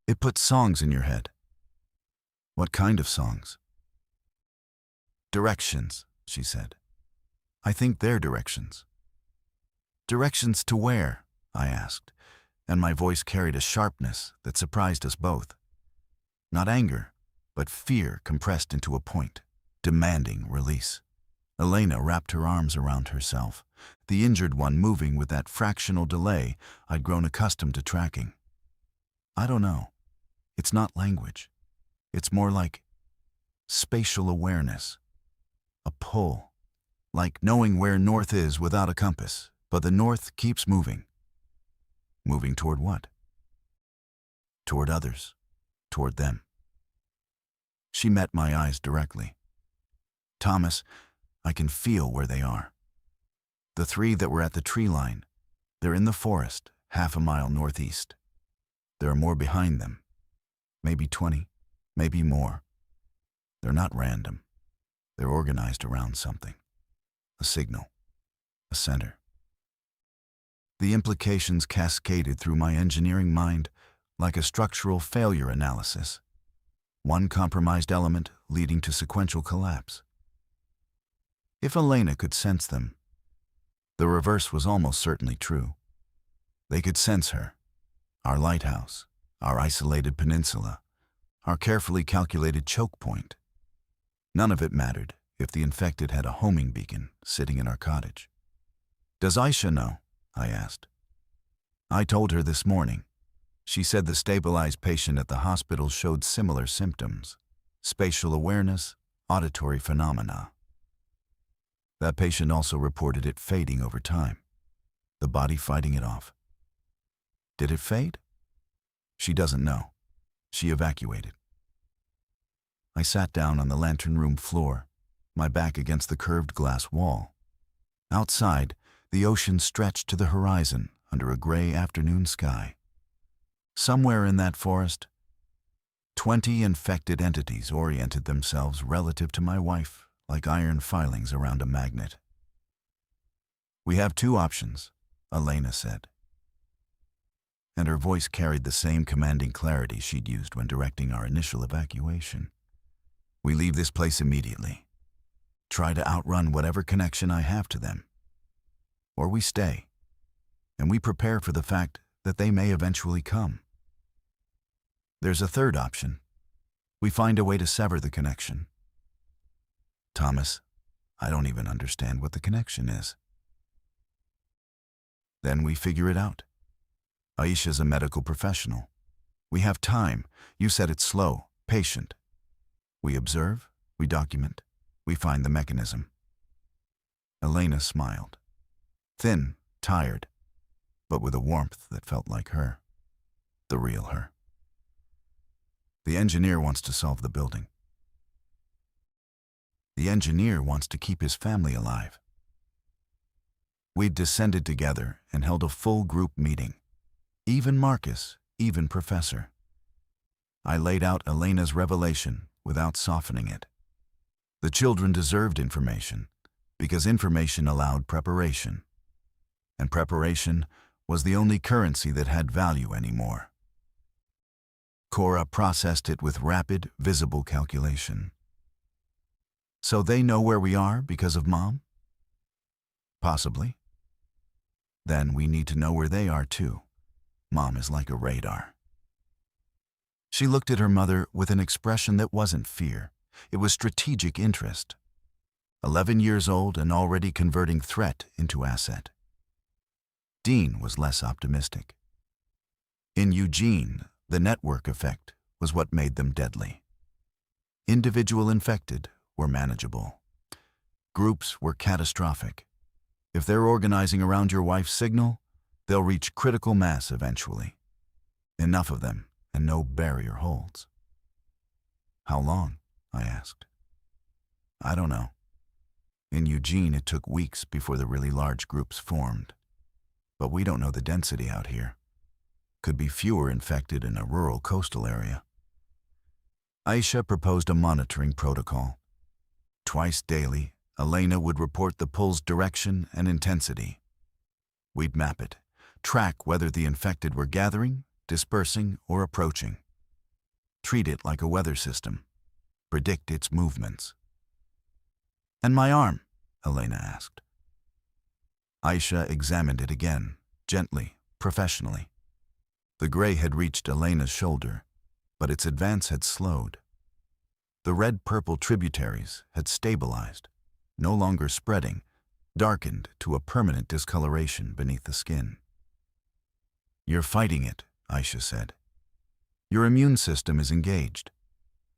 [SPEAKER 1] It puts songs in your head." "What kind of songs?" "Directions," she said. "I think they're directions." "Directions to where?" I asked, and my voice carried a sharpness that surprised us both. Not anger, but fear compressed into a point, demanding release. Elena wrapped her arms around herself, the injured one moving with that fractional delay I'd grown accustomed to tracking. "I don't know. It's not language. It's more like spatial awareness. A pull. Like knowing where north is without a compass, but the north keeps moving." "Moving toward what?" "Toward others. Toward them." She met my eyes directly. "Thomas, I can feel where they are. The three that were at the tree line, they're in the forest, half a mile northeast. There are more behind them. Maybe 20, maybe more. They're not random. They're organized around something. A signal. A center." The implications cascaded through my engineering mind like a structural failure analysis. One compromised element leading to sequential collapse. If Elena could sense them, the reverse was almost certainly true. They could sense her, our lighthouse, our isolated peninsula, our carefully calculated choke point. None of it mattered if the infected had a homing beacon sitting in our cottage. "Does Aisha know?" I asked. "I told her this morning. She said the stabilized patient at the hospital showed similar symptoms: spatial awareness, auditory phenomena. That patient also reported it fading over time, the body fighting it off." "Did it fade?" "She doesn't know. She evacuated." I sat down on the lantern room floor, my back against the curved glass wall. Outside, the ocean stretched to the horizon under a gray afternoon sky. Somewhere in that forest, 20 infected entities oriented themselves relative to my wife like iron filings around a magnet. "We have two options," Elena said. And her voice carried the same commanding clarity she'd used when directing our initial evacuation. "We leave this place immediately. Try to outrun whatever connection I have to them. Or we stay, and we prepare for the fact that they may eventually come. There's a third option. We find a way to sever the connection." "Thomas, I don't even understand what the connection is." "Then we figure it out. Aisha's a medical professional. We have time. You said it's slow, patient. We observe, we document, we find the mechanism." Elena smiled. Thin, tired, but with a warmth that felt like her. The real her. "The engineer wants to solve the building. The engineer wants to keep his family alive." We'd descended together and held a full group meeting. Even Marcus, even Professor. I laid out Elena's revelation without softening it. The children deserved information, because information allowed preparation. And preparation was the only currency that had value anymore. Cora processed it with rapid, visible calculation. "So they know where we are because of Mom?" "Possibly." "Then we need to know where they are too. Mom is like a radar." She looked at her mother with an expression that wasn't fear. It was strategic interest. 11 years old and already converting threat into asset. Dean was less optimistic. In Eugene, the network effect was what made them deadly. Individual infected were manageable. Groups were catastrophic. If they're organizing around your wife's signal, they'll reach critical mass eventually. Enough of them, and no barrier holds. "How long?" I asked. "I don't know. In Eugene, it took weeks before the really large groups formed. But we don't know the density out here. Could be fewer infected in a rural coastal area. Aisha proposed a monitoring protocol. Twice daily, Elena would report the pull's direction and intensity. We'd map it, track whether the infected were gathering, dispersing, or approaching. Treat it like a weather system. Predict its movements. "And my arm?" Elena asked. Aisha examined it again, gently, professionally. The gray had reached Elena's shoulder, but its advance had slowed. The red-purple tributaries had stabilized, no longer spreading, darkened to a permanent discoloration beneath the skin. "You're fighting it," Aisha said. "Your immune system is engaged.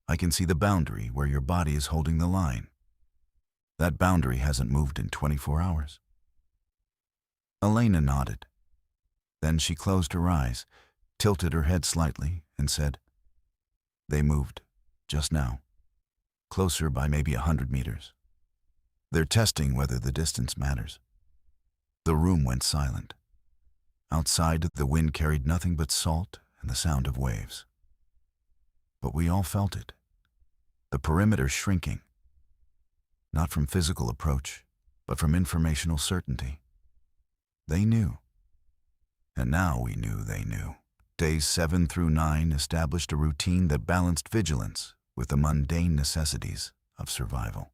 [SPEAKER 1] I can see the boundary where your body is holding the line. That boundary hasn't moved in 24 hours. Elena nodded. Then she closed her eyes, tilted her head slightly, and said, "They moved, just now. Closer by maybe 100 meters. They're testing whether the distance matters." The room went silent. Outside, the wind carried nothing but salt and the sound of waves. But we all felt it. The perimeter shrinking. Not from physical approach, but from informational certainty. They knew. And now we knew they knew. Days 7 through 9 established a routine that balanced vigilance with the mundane necessities of survival.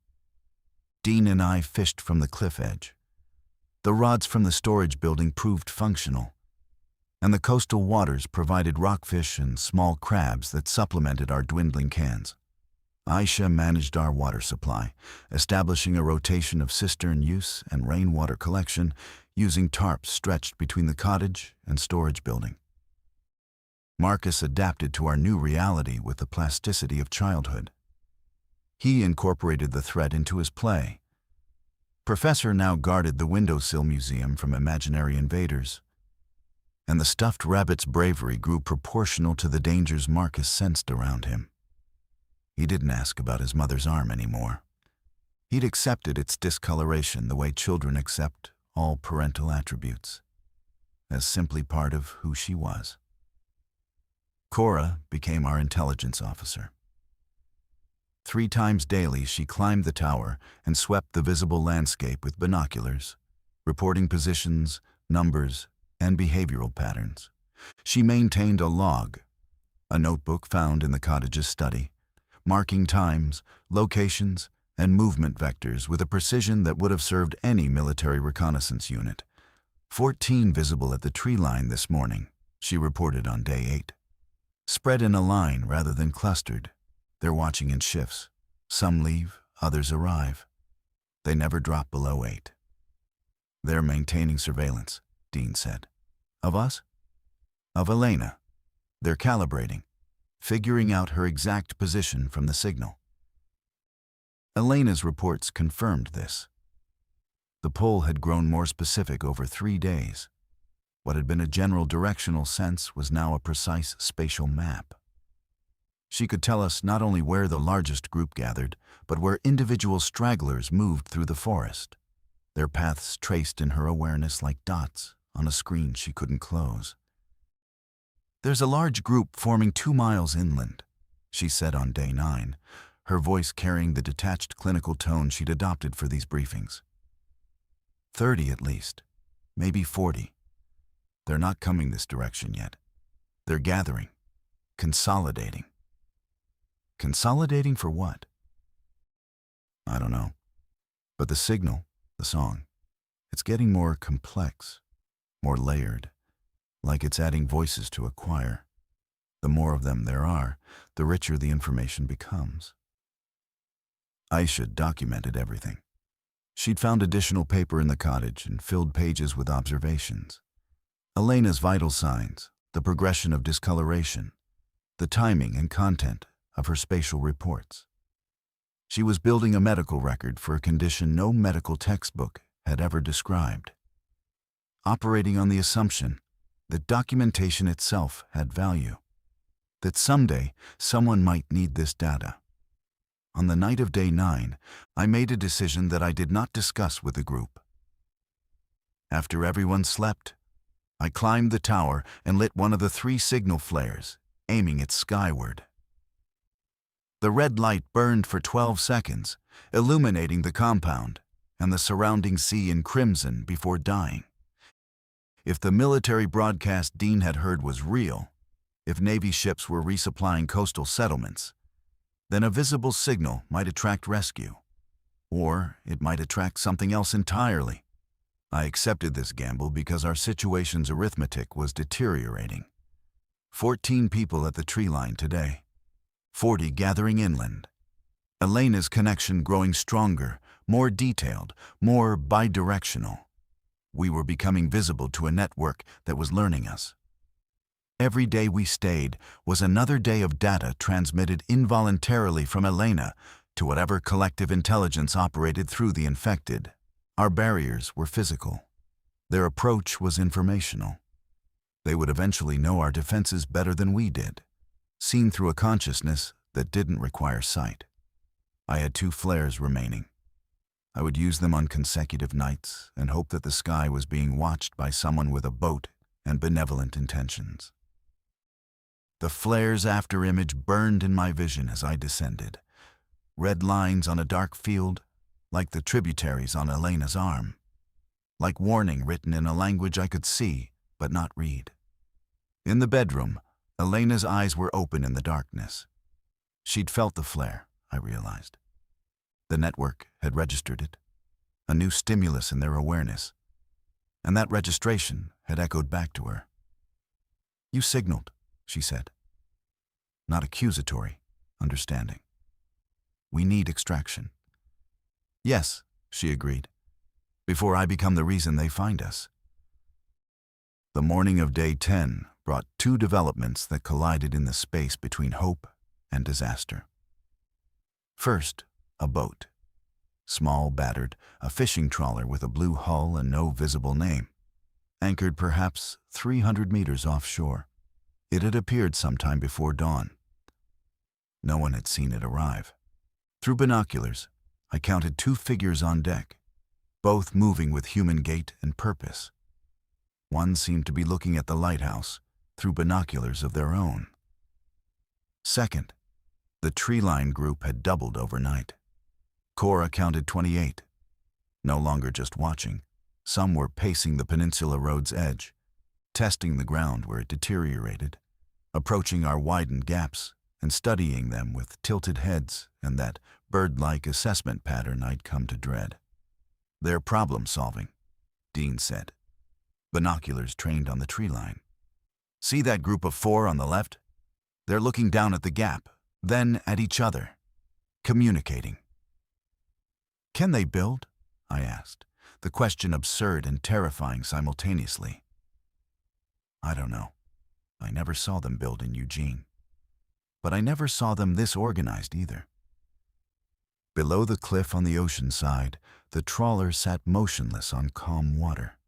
[SPEAKER 1] Dean and I fished from the cliff edge. The rods from the storage building proved functional, and the coastal waters provided rockfish and small crabs that supplemented our dwindling cans. Aisha managed our water supply, establishing a rotation of cistern use and rainwater collection using tarps stretched between the cottage and storage building. Marcus adapted to our new reality with the plasticity of childhood. He incorporated the threat into his play. Professor now guarded the windowsill museum from imaginary invaders, and the stuffed rabbit's bravery grew proportional to the dangers Marcus sensed around him. He didn't ask about his mother's arm anymore. He'd accepted its discoloration the way children accept all parental attributes, as simply part of who she was. Cora became our intelligence officer. 3 times daily, she climbed the tower and swept the visible landscape with binoculars, reporting positions, numbers, and behavioral patterns. She maintained a log, a notebook found in the cottage's study, marking times, locations, and movement vectors with a precision that would have served any military reconnaissance unit. 14 visible at the tree line this morning, she reported on day 8. Spread in a line rather than clustered. They're watching in shifts. Some leave, others arrive. They never drop below 8. "They're maintaining surveillance," Dean said. "Of us?" "Of Elena. They're calibrating, figuring out her exact position from the signal." Elena's reports confirmed this. The pull had grown more specific over 3 days. What had been a general directional sense was now a precise spatial map. She could tell us not only where the largest group gathered, but where individual stragglers moved through the forest, their paths traced in her awareness like dots on a screen she couldn't close. "There's a large group forming 2 miles inland," she said on day 9, her voice carrying the detached clinical tone she'd adopted for these briefings. 30 at least, maybe 40. They're not coming this direction yet. They're gathering, consolidating. Consolidating for what? I don't know. But the signal, the song, it's getting more complex, more layered, like it's adding voices to a choir. The more of them there are, the richer the information becomes. Aisha documented everything. She'd found additional paper in the cottage and filled pages with observations. Elena's vital signs, the progression of discoloration, the timing and content of her spatial reports. She was building a medical record for a condition no medical textbook had ever described, operating on the assumption that documentation itself had value, that someday someone might need this data. On the night of day 9, I made a decision that I did not discuss with the group. After everyone slept, I climbed the tower and lit one of the 3 signal flares, aiming it skyward. The red light burned for 12 seconds, illuminating the compound and the surrounding sea in crimson before dying. If the military broadcast Dean had heard was real, if Navy ships were resupplying coastal settlements, then a visible signal might attract rescue, or it might attract something else entirely. I accepted this gamble because our situation's arithmetic was deteriorating. 14 people at the tree line today, 40 gathering inland. Elena's connection growing stronger, more detailed, more bidirectional. We were becoming visible to a network that was learning us. Every day we stayed was another day of data transmitted involuntarily from Elena to whatever collective intelligence operated through the infected. Our barriers were physical. Their approach was informational. They would eventually know our defenses better than we did, seen through a consciousness that didn't require sight. I had 2 flares remaining. I would use them on consecutive nights and hope that the sky was being watched by someone with a boat and benevolent intentions. The flare's afterimage burned in my vision as I descended. Red lines on a dark field, like the tributaries on Elena's arm. Like warning written in a language I could see, but not read. In the bedroom, Elena's eyes were open in the darkness. She'd felt the flare, I realized. The network had registered it, a new stimulus in their awareness, and that registration had echoed back to her. "You signaled," she said. Not accusatory, understanding. "We need extraction." "Yes," she agreed, "before I become the reason they find us." The morning of day 10 brought 2 developments that collided in the space between hope and disaster. First, a boat. Small, battered, a fishing trawler with a blue hull and no visible name. Anchored perhaps 300 meters offshore. It had appeared sometime before dawn. No one had seen it arrive. Through binoculars, I counted 2 figures on deck, both moving with human gait and purpose. One seemed to be looking at the lighthouse through binoculars of their own. Second, the tree line group had doubled overnight. Cora counted 28. No longer just watching, some were pacing the peninsula road's edge, testing the ground where it deteriorated, approaching our widened gaps and studying them with tilted heads and that bird-like assessment pattern I'd come to dread. "They're problem-solving," Dean said. Binoculars trained on the tree line. "See that group of 4 on the left? They're looking down at the gap, then at each other, communicating." "Can they build?" I asked, the question absurd and terrifying simultaneously. "I don't know. I never saw them build in Eugene. But I never saw them this organized either." Below the cliff on the ocean side, the trawler sat motionless on calm water.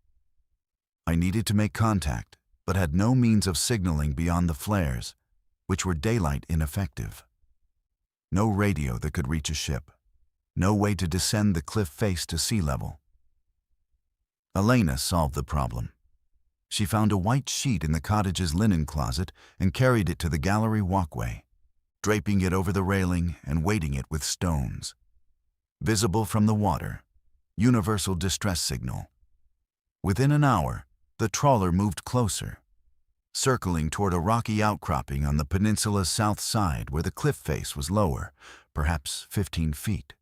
[SPEAKER 1] I needed to make contact, but had no means of signaling beyond the flares, which were daylight ineffective. No radio that could reach a ship. No way to descend the cliff face to sea level. Elena solved the problem. She found a white sheet in the cottage's linen closet and carried it to the gallery walkway, draping it over the railing and weighting it with stones. Visible from the water, universal distress signal. Within an hour, the trawler moved closer, circling toward a rocky outcropping on the peninsula's south side where the cliff face was lower, perhaps 15 feet.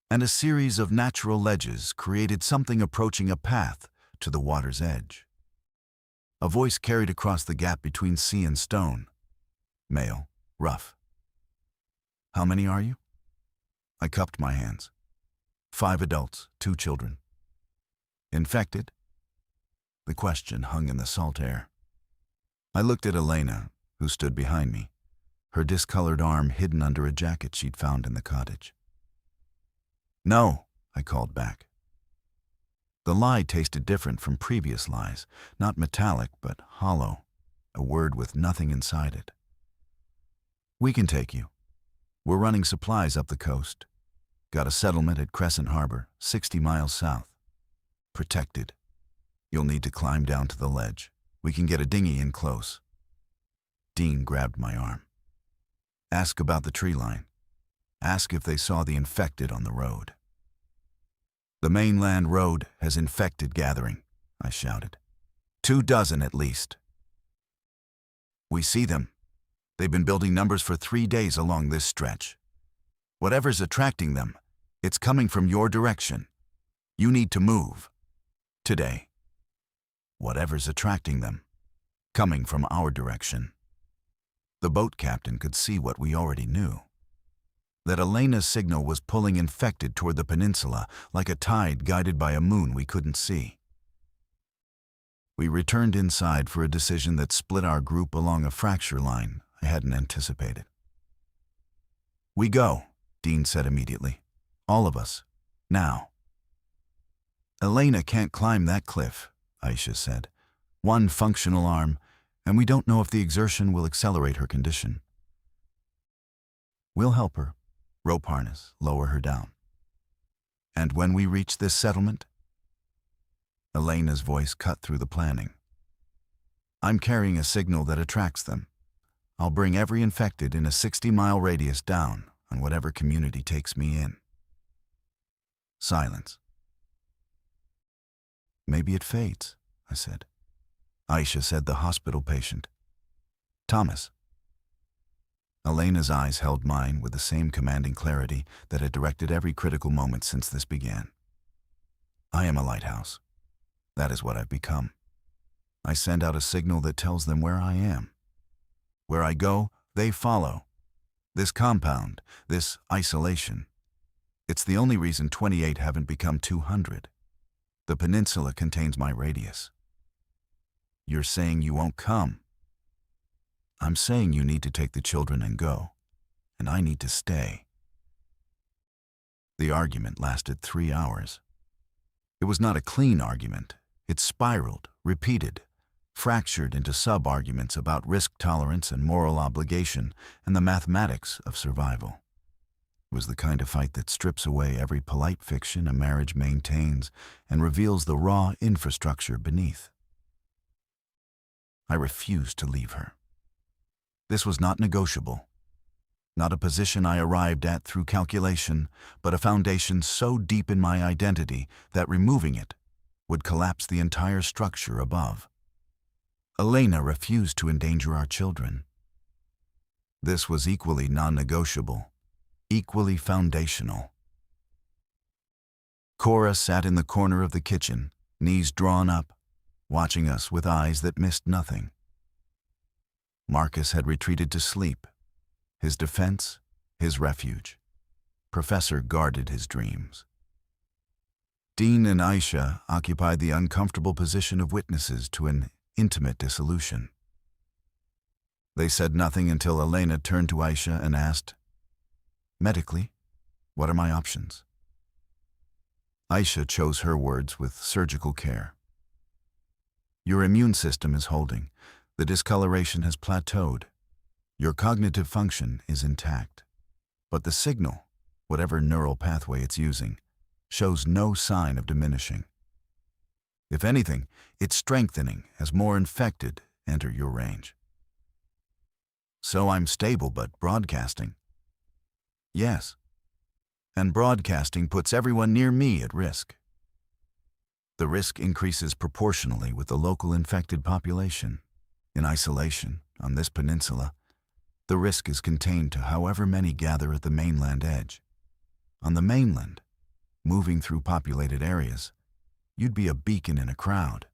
[SPEAKER 1] And a series of natural ledges created something approaching a path to the water's edge. A voice carried across the gap between sea and stone. Male, rough. "How many are you?" I cupped my hands. 5 adults, 2 children. "Infected?" The question hung in the salt air. I looked at Elena, who stood behind me, her discolored arm hidden under a jacket she'd found in the cottage. "No," I called back. The lie tasted different from previous lies, not metallic, but hollow, a word with nothing inside it. "We can take you. We're running supplies up the coast. Got a settlement at Crescent Harbor, 60 miles south. Protected. You'll need to climb down to the ledge. We can get a dinghy in close. Dean grabbed my arm. Ask about the tree line. Ask if they saw the infected on the road. The mainland road has infected gathering, I shouted. 24 at least. We see them. They've been building numbers for 3 days along this stretch. Whatever's attracting them, it's coming from your direction. You need to move. Today. Whatever's attracting them, coming from our direction. The boat captain could see what we already knew. That Elena's signal was pulling infected toward the peninsula like a tide guided by a moon we couldn't see. We returned inside for a decision that split our group along a fracture line I hadn't anticipated. We go, Dean said immediately. All of us. Now. Elena can't climb that cliff, Aisha said. One functional arm, and we don't know if the exertion will accelerate her condition. We'll help her. Rope harness, lower her down. And when we reach this settlement? Elena's voice cut through the planning. I'm carrying a signal that attracts them. I'll bring every infected in a 60-mile radius down on whatever community takes me in. Silence. Maybe it fades, I said. Aisha said the hospital patient. Thomas. Elena's eyes held mine with the same commanding clarity that had directed every critical moment since this began. I am a lighthouse. That is what I've become. I send out a signal that tells them where I am. Where I go, they follow. This compound, this isolation. It's the only reason 28 haven't become 200. The peninsula contains my radius. You're saying you won't come. I'm saying you need to take the children and go, and I need to stay. The argument lasted 3 hours. It was not a clean argument. It spiraled, repeated, fractured into sub-arguments about risk tolerance and moral obligation and the mathematics of survival. It was the kind of fight that strips away every polite fiction a marriage maintains and reveals the raw infrastructure beneath. I refused to leave her. This was not negotiable. Not a position I arrived at through calculation, but a foundation so deep in my identity that removing it would collapse the entire structure above. Elena refused to endanger our children. This was equally non-negotiable, equally foundational. Cora sat in the corner of the kitchen, knees drawn up, watching us with eyes that missed nothing. Marcus had retreated to sleep, his defense, his refuge. Professor guarded his dreams. Dean and Aisha occupied the uncomfortable position of witnesses to an intimate dissolution. They said nothing until Elena turned to Aisha and asked, "Medically, what are my options?" Aisha chose her words with surgical care. Your immune system is holding. The discoloration has plateaued. Your cognitive function is intact. But the signal, whatever neural pathway it's using, shows no sign of diminishing. If anything, it's strengthening as more infected enter your range. So I'm stable but broadcasting. Yes. And broadcasting puts everyone near me at risk. The risk increases proportionally with the local infected population. In isolation, on this peninsula, the risk is contained to however many gather at the mainland edge. On the mainland, moving through populated areas, you'd be a beacon in a crowd.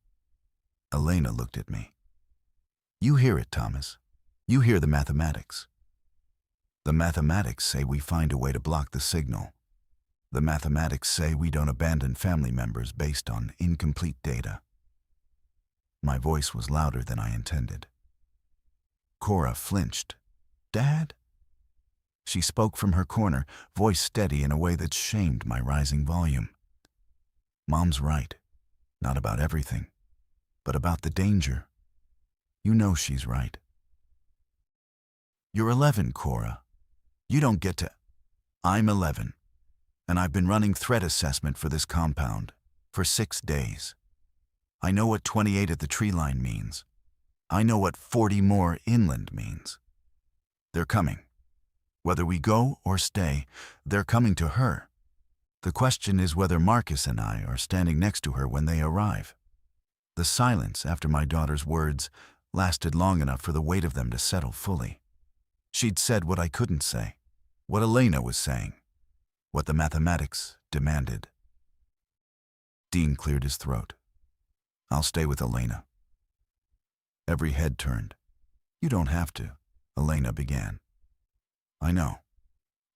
[SPEAKER 1] Elena looked at me. You hear it, Thomas. You hear the mathematics. The mathematics say we find a way to block the signal. The mathematics say we don't abandon family members based on incomplete data. My voice was louder than I intended. Cora flinched. Dad? She spoke from her corner, voice steady in a way that shamed my rising volume. Mom's right. Not about everything, but about the danger. You know she's right. You're 11, Cora. You don't get to. I'm 11, and I've been running threat assessment for this compound for 6 days. I know what 28 at the tree line means. I know what 40 more inland means. They're coming. Whether we go or stay, they're coming to her. The question is whether Marcus and I are standing next to her when they arrive. The silence after my daughter's words lasted long enough for the weight of them to settle fully. She'd said what I couldn't say, what Elena was saying, what the mathematics demanded. Dean cleared his throat. I'll stay with Elena. Every head turned. You don't have to, Elena began. I know,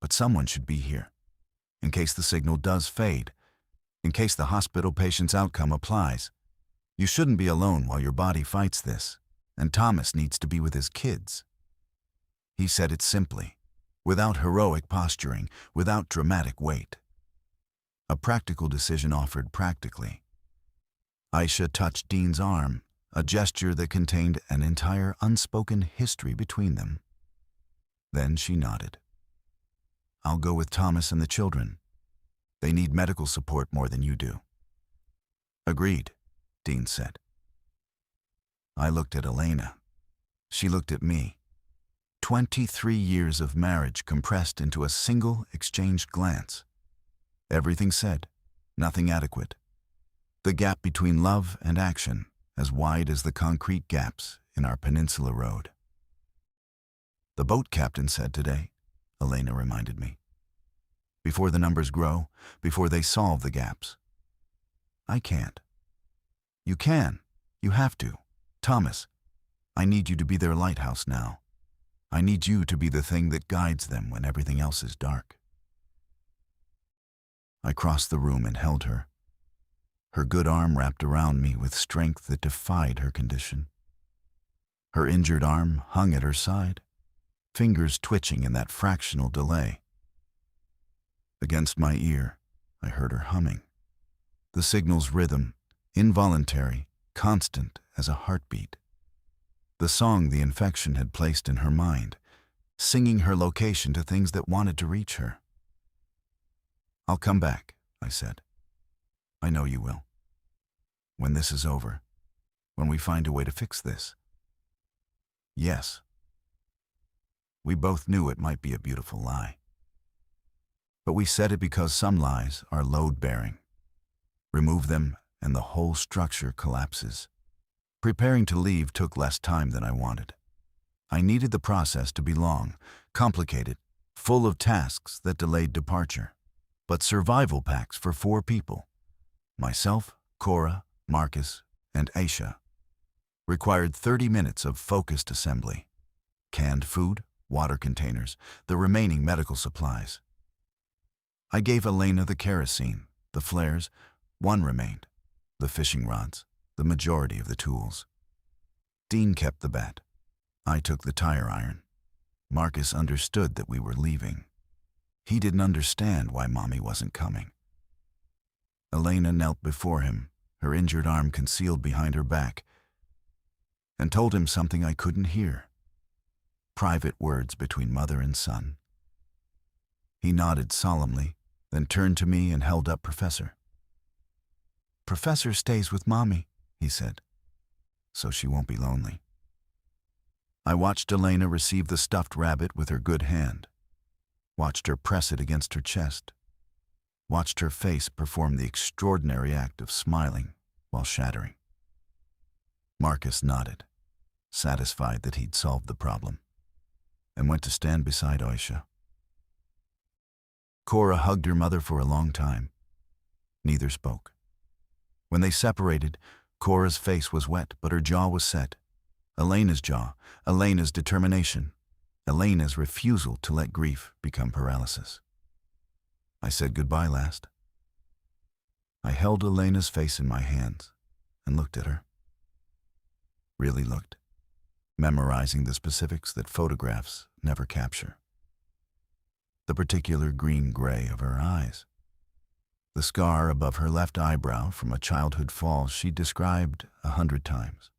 [SPEAKER 1] but someone should be here. In case the signal does fade, in case the hospital patient's outcome applies. You shouldn't be alone while your body fights this, and Thomas needs to be with his kids. He said it simply, without heroic posturing, without dramatic weight. A practical decision offered practically. Aisha touched Dean's arm, a gesture that contained an entire unspoken history between them. Then she nodded. I'll go with Thomas and the children. They need medical support more than you do. Agreed, Dean said. I looked at Elena. She looked at me. 23 years of marriage compressed into a single exchanged glance. Everything said, nothing adequate. The gap between love and action as wide as the concrete gaps in our peninsula road. The boat captain said today, Elena reminded me. Before the numbers grow, before they solve the gaps. I can't. You can. You have to. Thomas, I need you to be their lighthouse now. I need you to be the thing that guides them when everything else is dark. I crossed the room and held her. Her good arm wrapped around me with strength that defied her condition. Her injured arm hung at her side, fingers twitching in that fractional delay. Against my ear, I heard her humming. The signal's rhythm, involuntary, constant as a heartbeat. The song the infection had placed in her mind, singing her location to things that wanted to reach her. I'll come back, I said. I know you will. When this is over, when we find a way to fix this. Yes. We both knew it might be a beautiful lie. But we said it because some lies are load-bearing. Remove them, and the whole structure collapses. Preparing to leave took less time than I wanted. I needed the process to be long, complicated, full of tasks that delayed departure. But survival packs for 4 people, myself, Cora, Marcus, and Aisha, required 30 minutes of focused assembly. Canned food, water containers, the remaining medical supplies. I gave Elena the kerosene, the flares, 1 remained, the fishing rods, the majority of the tools. Dean kept the bat. I took the tire iron. Marcus understood that we were leaving. He didn't understand why Mommy wasn't coming. Elena knelt before him, her injured arm concealed behind her back, and told him something I couldn't hear. Private words between mother and son. He nodded solemnly, then turned to me and held up Professor. Professor stays with Mommy, he said, so she won't be lonely. I watched Elena receive the stuffed rabbit with her good hand, watched her press it against her chest, watched her face perform the extraordinary act of smiling while shattering. Marcus nodded, satisfied that he'd solved the problem, and went to stand beside Aisha. Cora hugged her mother for a long time. Neither spoke. When they separated, Cora's face was wet, but her jaw was set. Elena's jaw, Elena's determination, Elena's refusal to let grief become paralysis. I said goodbye last. I held Elena's face in my hands and looked at her. Really looked, memorizing the specifics that photographs never capture. The particular green-gray of her eyes. The scar above her left eyebrow from a childhood fall she described 100 times.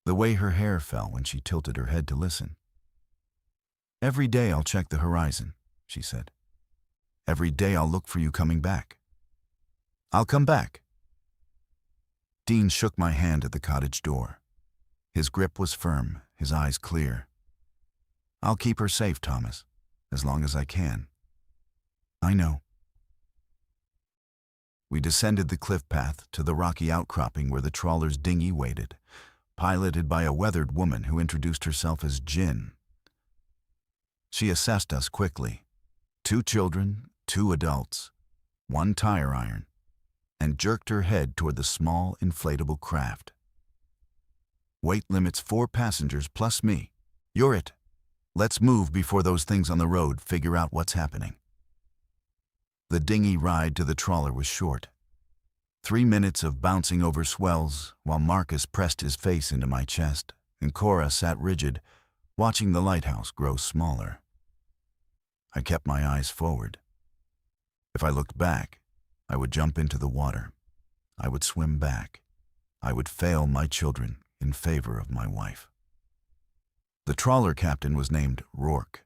[SPEAKER 1] The way her hair fell when she tilted her head to listen. Every day I'll check the horizon, she said. Every day I'll look for you coming back. I'll come back. Dean shook my hand at the cottage door. His grip was firm, his eyes clear. I'll keep her safe, Thomas, as long as I can. I know. We descended the cliff path to the rocky outcropping where the trawler's dinghy waited, piloted by a weathered woman who introduced herself as Jin. She assessed us quickly. 2 children, 2 adults, 1 tire iron, and jerked her head toward the small, inflatable craft. Weight limits 4 passengers plus me. You're it. Let's move before those things on the road figure out what's happening. The dinghy ride to the trawler was short. 3 minutes of bouncing over swells while Marcus pressed his face into my chest and Cora sat rigid, watching the lighthouse grow smaller. I kept my eyes forward. If I looked back, I would jump into the water. I would swim back. I would fail my children in favor of my wife. The trawler captain was named Rourke.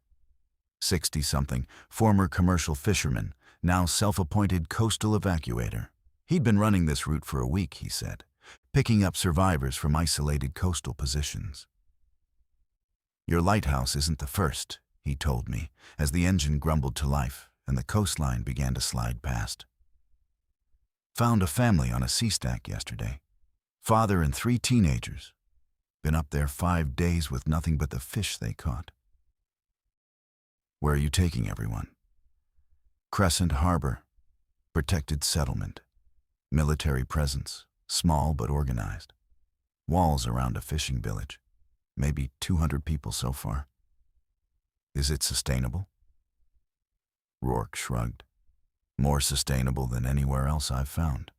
[SPEAKER 1] 60-something, former commercial fisherman, now self-appointed coastal evacuator. He'd been running this route for a week, he said, picking up survivors from isolated coastal positions. Your lighthouse isn't the first, he told me, as the engine grumbled to life and the coastline began to slide past. Found a family on a sea stack yesterday. Father and 3 teenagers. Been up there 5 days with nothing but the fish they caught. Where are you taking everyone? Crescent Harbor. Protected settlement. Military presence. Small but organized. Walls around a fishing village. Maybe 200 people so far. Is it sustainable? Rourke shrugged. More sustainable than anywhere else I've found.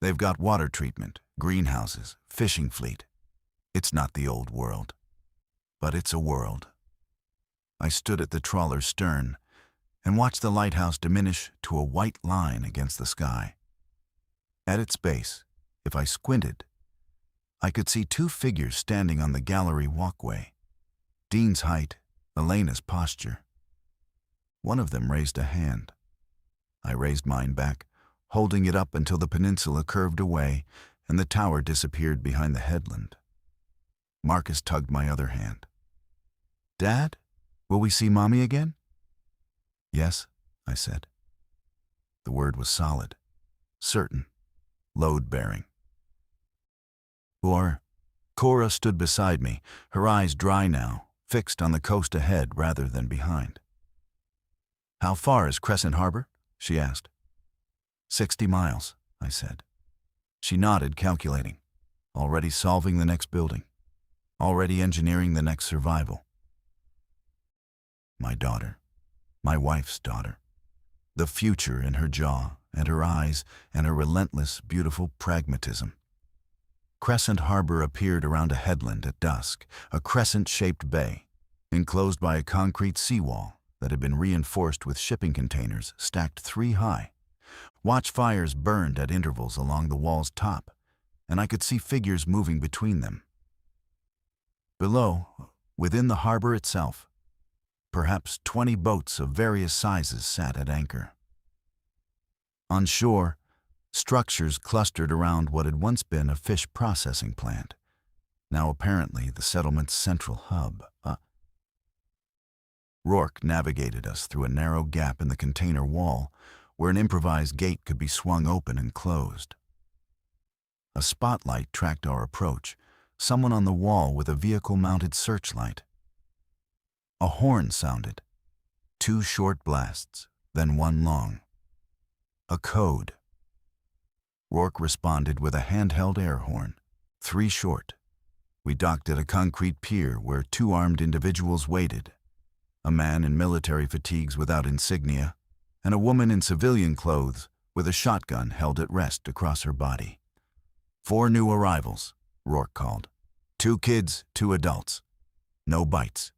[SPEAKER 1] They've got water treatment, greenhouses, fishing fleet. It's not the old world, but it's a world. I stood at the trawler's stern and watched the lighthouse diminish to a white line against the sky. At its base, if I squinted, I could see 2 figures standing on the gallery walkway. Dean's height, Elena's posture. One of them raised a hand. I raised mine back, holding it up until the peninsula curved away and the tower disappeared behind the headland. Marcus tugged my other hand. Dad, will we see Mommy again? Yes, I said. The word was solid, certain, load-bearing. Cora stood beside me, her eyes dry now, fixed on the coast ahead rather than behind. How far is Crescent Harbor? She asked. 60 miles, I said. She nodded, calculating. Already solving the next building. Already engineering the next survival. My daughter. My wife's daughter. The future in her jaw and her eyes and her relentless, beautiful pragmatism. Crescent Harbor appeared around a headland at dusk, a crescent-shaped bay, enclosed by a concrete seawall that had been reinforced with shipping containers stacked 3 high. Watchfires burned at intervals along the wall's top, and I could see figures moving between them. Below, within the harbor itself, perhaps 20 boats of various sizes sat at anchor. On shore, structures clustered around what had once been a fish processing plant, now apparently the settlement's central hub. Rourke navigated us through a narrow gap in the container wall where an improvised gate could be swung open and closed. A spotlight tracked our approach, someone on the wall with a vehicle-mounted searchlight. A horn sounded, 2 short blasts, then 1 long. A code. Rourke responded with a handheld air horn, 3 short. We docked at a concrete pier where 2 armed individuals waited. A man in military fatigues without insignia, and a woman in civilian clothes with a shotgun held at rest across her body. 4 new arrivals, Rourke called. 2 kids, 2 adults. No bites.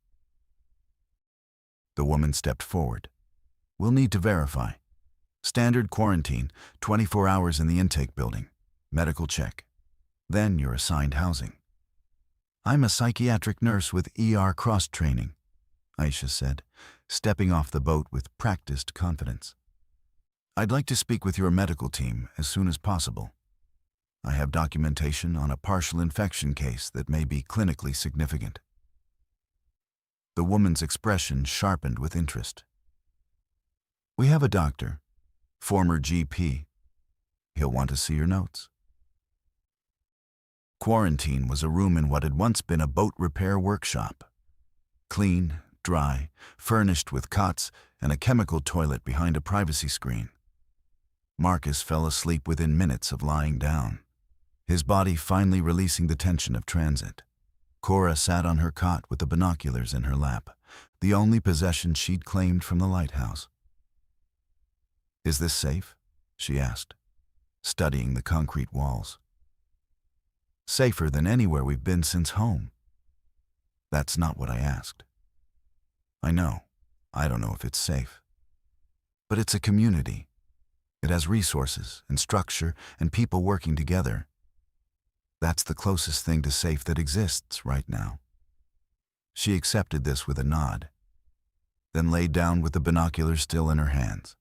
[SPEAKER 1] The woman stepped forward. We'll need to verify. Standard quarantine, 24 hours in the intake building. Medical check. Then you're assigned housing. I'm a psychiatric nurse with ER cross-training. Aisha said, stepping off the boat with practiced confidence. I'd like to speak with your medical team as soon as possible. I have documentation on a partial infection case that may be clinically significant. The woman's expression sharpened with interest. We have a doctor, former GP. He'll want to see your notes. Quarantine was a room in what had once been a boat repair workshop. Clean, dry, furnished with cots and a chemical toilet behind a privacy screen. Marcus fell asleep within minutes of lying down, his body finally releasing the tension of transit. Cora sat on her cot with the binoculars in her lap, the only possession she'd claimed from the lighthouse. Is this safe? She asked, studying the concrete walls. Safer than anywhere we've been since home. That's not what I asked. I know. I don't know if it's safe. But it's a community. It has resources and structure and people working together. That's the closest thing to safe that exists right now. She accepted this with a nod, then laid down with the binoculars still in her hands,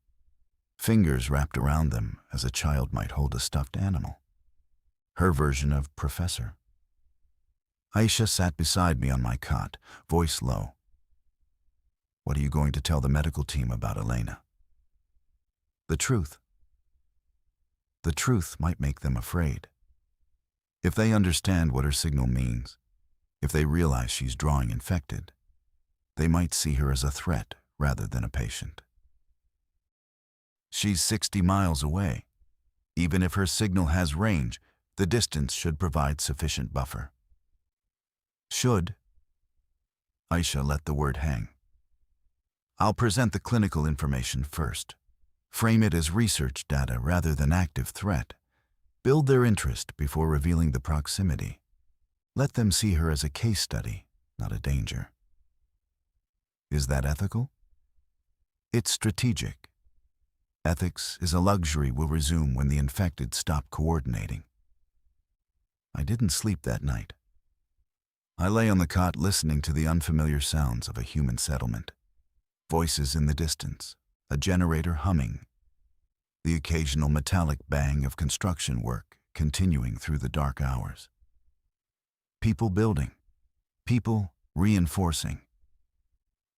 [SPEAKER 1] fingers wrapped around them as a child might hold a stuffed animal. Her version of Professor. Aisha sat beside me on my cot, voice low. What are you going to tell the medical team about Elena? The truth. The truth might make them afraid. If they understand what her signal means, if they realize she's drawing infected, they might see her as a threat rather than a patient. She's 60 miles away. Even if her signal has range, the distance should provide sufficient buffer. Should. Aisha let the word hang. I'll present the clinical information first. Frame it as research data rather than active threat. Build their interest before revealing the proximity. Let them see her as a case study, not a danger. Is that ethical? It's strategic. Ethics is a luxury we'll resume when the infected stop coordinating. I didn't sleep that night. I lay on the cot listening to the unfamiliar sounds of a human settlement. Voices in the distance, a generator humming, the occasional metallic bang of construction work continuing through the dark hours. People building, people reinforcing.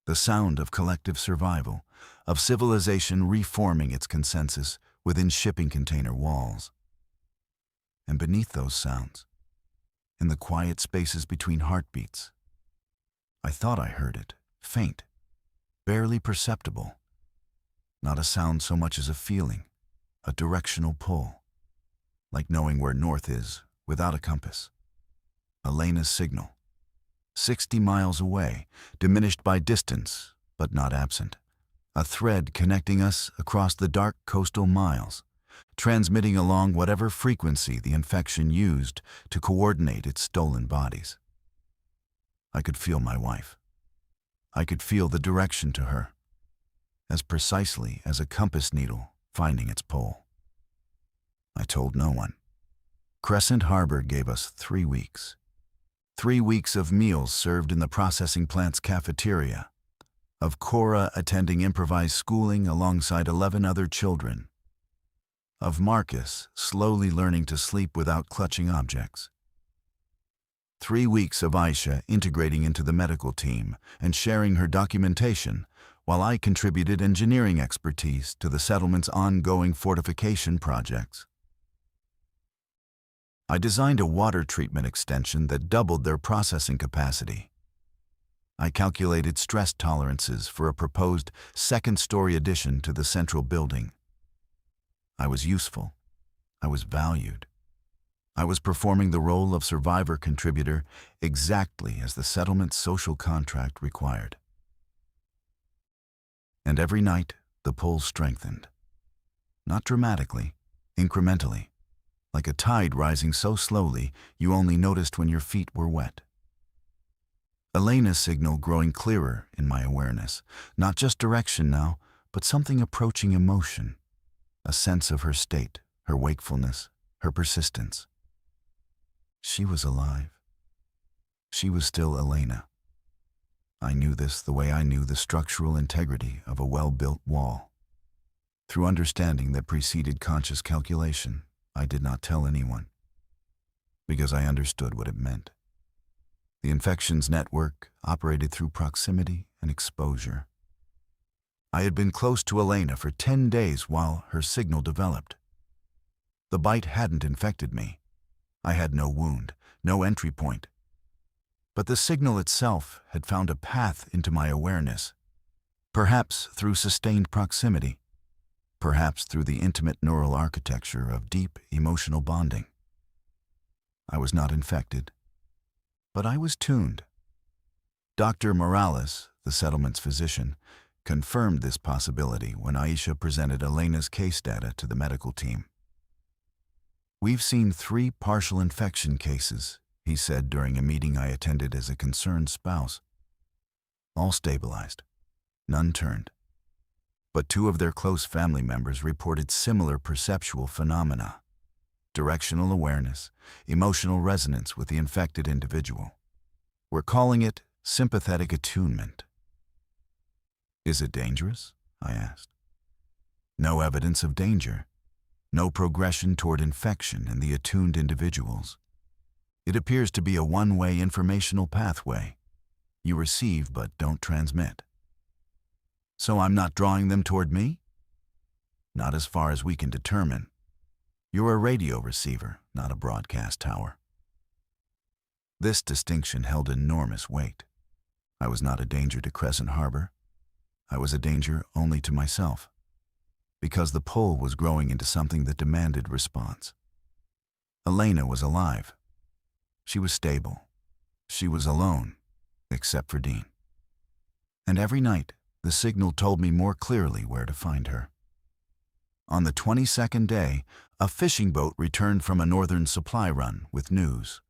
[SPEAKER 1] The sound of collective survival, of civilization reforming its consensus within shipping container walls. And beneath those sounds, in the quiet spaces between heartbeats, I thought I heard it, faint, barely perceptible. Not a sound so much as a feeling, a directional pull, like knowing where north is without a compass. Elena's signal, 60 miles away, diminished by distance, but not absent. A thread connecting us across the dark coastal miles, transmitting along whatever frequency the infection used to coordinate its stolen bodies. I could feel my wife. I could feel the direction to her, as precisely as a compass needle finding its pole. I told no one. Crescent Harbor gave us 3 weeks. 3 weeks of meals served in the processing plant's cafeteria, of Cora attending improvised schooling alongside 11 other children, of Marcus slowly learning to sleep without clutching objects. 3 weeks of Aisha integrating into the medical team and sharing her documentation, while I contributed engineering expertise to the settlement's ongoing fortification projects. I designed a water treatment extension that doubled their processing capacity. I calculated stress tolerances for a proposed second-story addition to the central building. I was useful. I was valued. I was performing the role of survivor contributor exactly as the settlement's social contract required. And every night, the pull strengthened. Not dramatically, incrementally, like a tide rising so slowly you only noticed when your feet were wet. Elena's signal growing clearer in my awareness, not just direction now, but something approaching emotion, a sense of her state, her wakefulness, her persistence. She was alive. She was still Elena. I knew this the way I knew the structural integrity of a well-built wall. Through understanding that preceded conscious calculation, I did not tell anyone, because I understood what it meant. The infection's network operated through proximity and exposure. I had been close to Elena for 10 days while her signal developed. The bite hadn't infected me. I had no wound, no entry point. But the signal itself had found a path into my awareness, perhaps through sustained proximity, perhaps through the intimate neural architecture of deep emotional bonding. I was not infected, but I was tuned. Dr. Morales, the settlement's physician, confirmed this possibility when Aisha presented Elena's case data to the medical team. "We've seen 3 partial infection cases," he said during a meeting I attended as a concerned spouse. "All stabilized. None turned. But 2 of their close family members reported similar perceptual phenomena: directional awareness, emotional resonance with the infected individual. We're calling it sympathetic attunement." "Is it dangerous?" I asked. "No evidence of danger. No progression toward infection in the attuned individuals. It appears to be a one-way informational pathway. You receive but don't transmit." "So I'm not drawing them toward me?" "Not as far as we can determine. You're a radio receiver, not a broadcast tower." This distinction held enormous weight. I was not a danger to Crescent Harbor. I was a danger only to myself, because the pull was growing into something that demanded response. Elena was alive. She was stable. She was alone, except for Dean. And every night, the signal told me more clearly where to find her. On the 22nd day, a fishing boat returned from a northern supply run with news.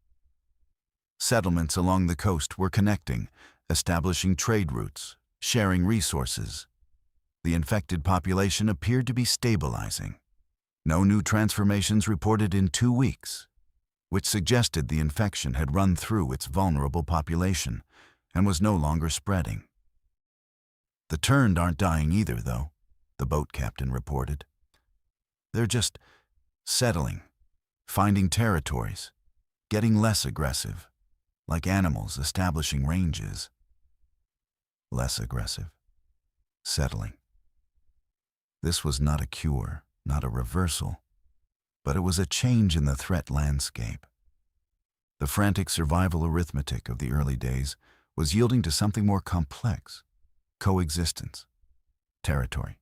[SPEAKER 1] Settlements along the coast were connecting, establishing trade routes, sharing resources. The infected population appeared to be stabilizing. No new transformations reported in 2 weeks, which suggested the infection had run through its vulnerable population and was no longer spreading. "The turned aren't dying either, though," the boat captain reported. "They're just settling, finding territories, getting less aggressive, like animals establishing ranges." Less aggressive. Settling. This was not a cure, not a reversal, but it was a change in the threat landscape. The frantic survival arithmetic of the early days was yielding to something more complex: coexistence, territory,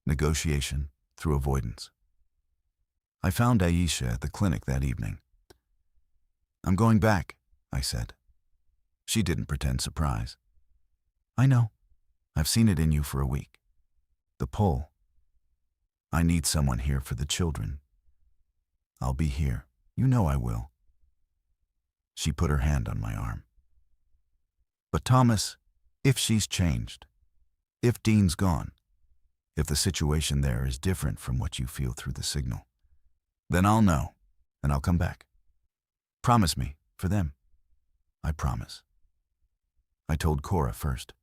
[SPEAKER 1] negotiation through avoidance. I found Aisha at the clinic that evening. "I'm going back," I said. She didn't pretend surprise. "I know. I've seen it in you for a week. The pull. I need someone here for the children. I'll be here. You know I will." She put her hand on my arm. "But Thomas, if she's changed, if Dean's gone, if the situation there is different from what you feel through the signal, then I'll know, and I'll come back. Promise me, for them." "I promise." I told Cora first.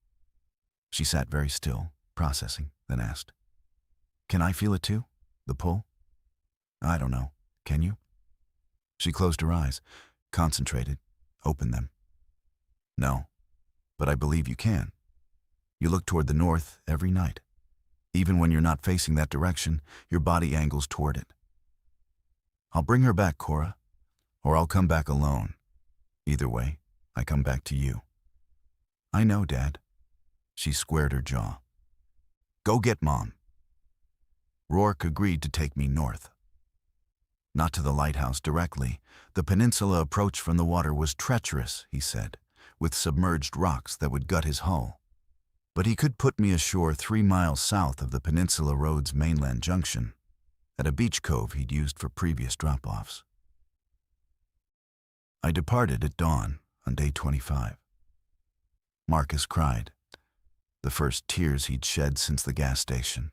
[SPEAKER 1] She sat very still, processing, then asked, "Can I feel it too? The pull?" "I don't know. Can you?" She closed her eyes, concentrated, opened them. "No, but I believe you can. You look toward the north every night. Even when you're not facing that direction, your body angles toward it." "I'll bring her back, Cora, or I'll come back alone. Either way, I come back to you." "I know, Dad." She squared her jaw. "Go get Mom." Rourke agreed to take me north. Not to the lighthouse directly. The peninsula approach from the water was treacherous, he said, with submerged rocks that would gut his hull. But he could put me ashore 3 miles south of the Peninsula Road's mainland junction, at a beach cove he'd used for previous drop-offs. I departed at dawn on day 25. Marcus cried, the first tears he'd shed since the gas station,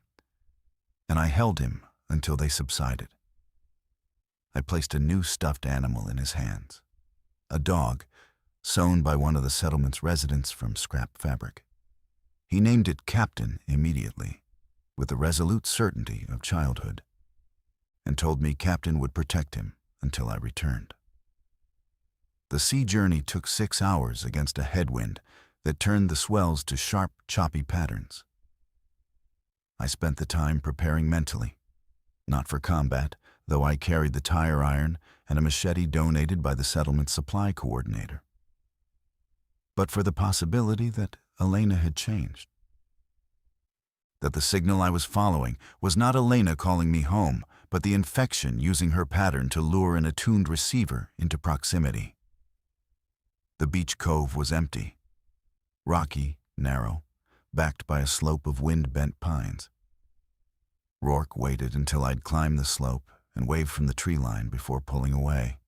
[SPEAKER 1] and I held him until they subsided. I placed a new stuffed animal in his hands, a dog, sewn by one of the settlement's residents from scrap fabric. He named it Captain immediately, with the resolute certainty of childhood, and told me Captain would protect him until I returned. The sea journey took 6 hours against a headwind that turned the swells to sharp, choppy patterns. I spent the time preparing mentally, not for combat, though I carried the tire iron and a machete donated by the settlement supply coordinator, but for the possibility that Elena had changed. That the signal I was following was not Elena calling me home, but the infection using her pattern to lure an attuned receiver into proximity. The beach cove was empty, rocky, narrow, backed by a slope of wind-bent pines. Rourke waited until I'd climbed the slope and waved from the tree line before pulling away.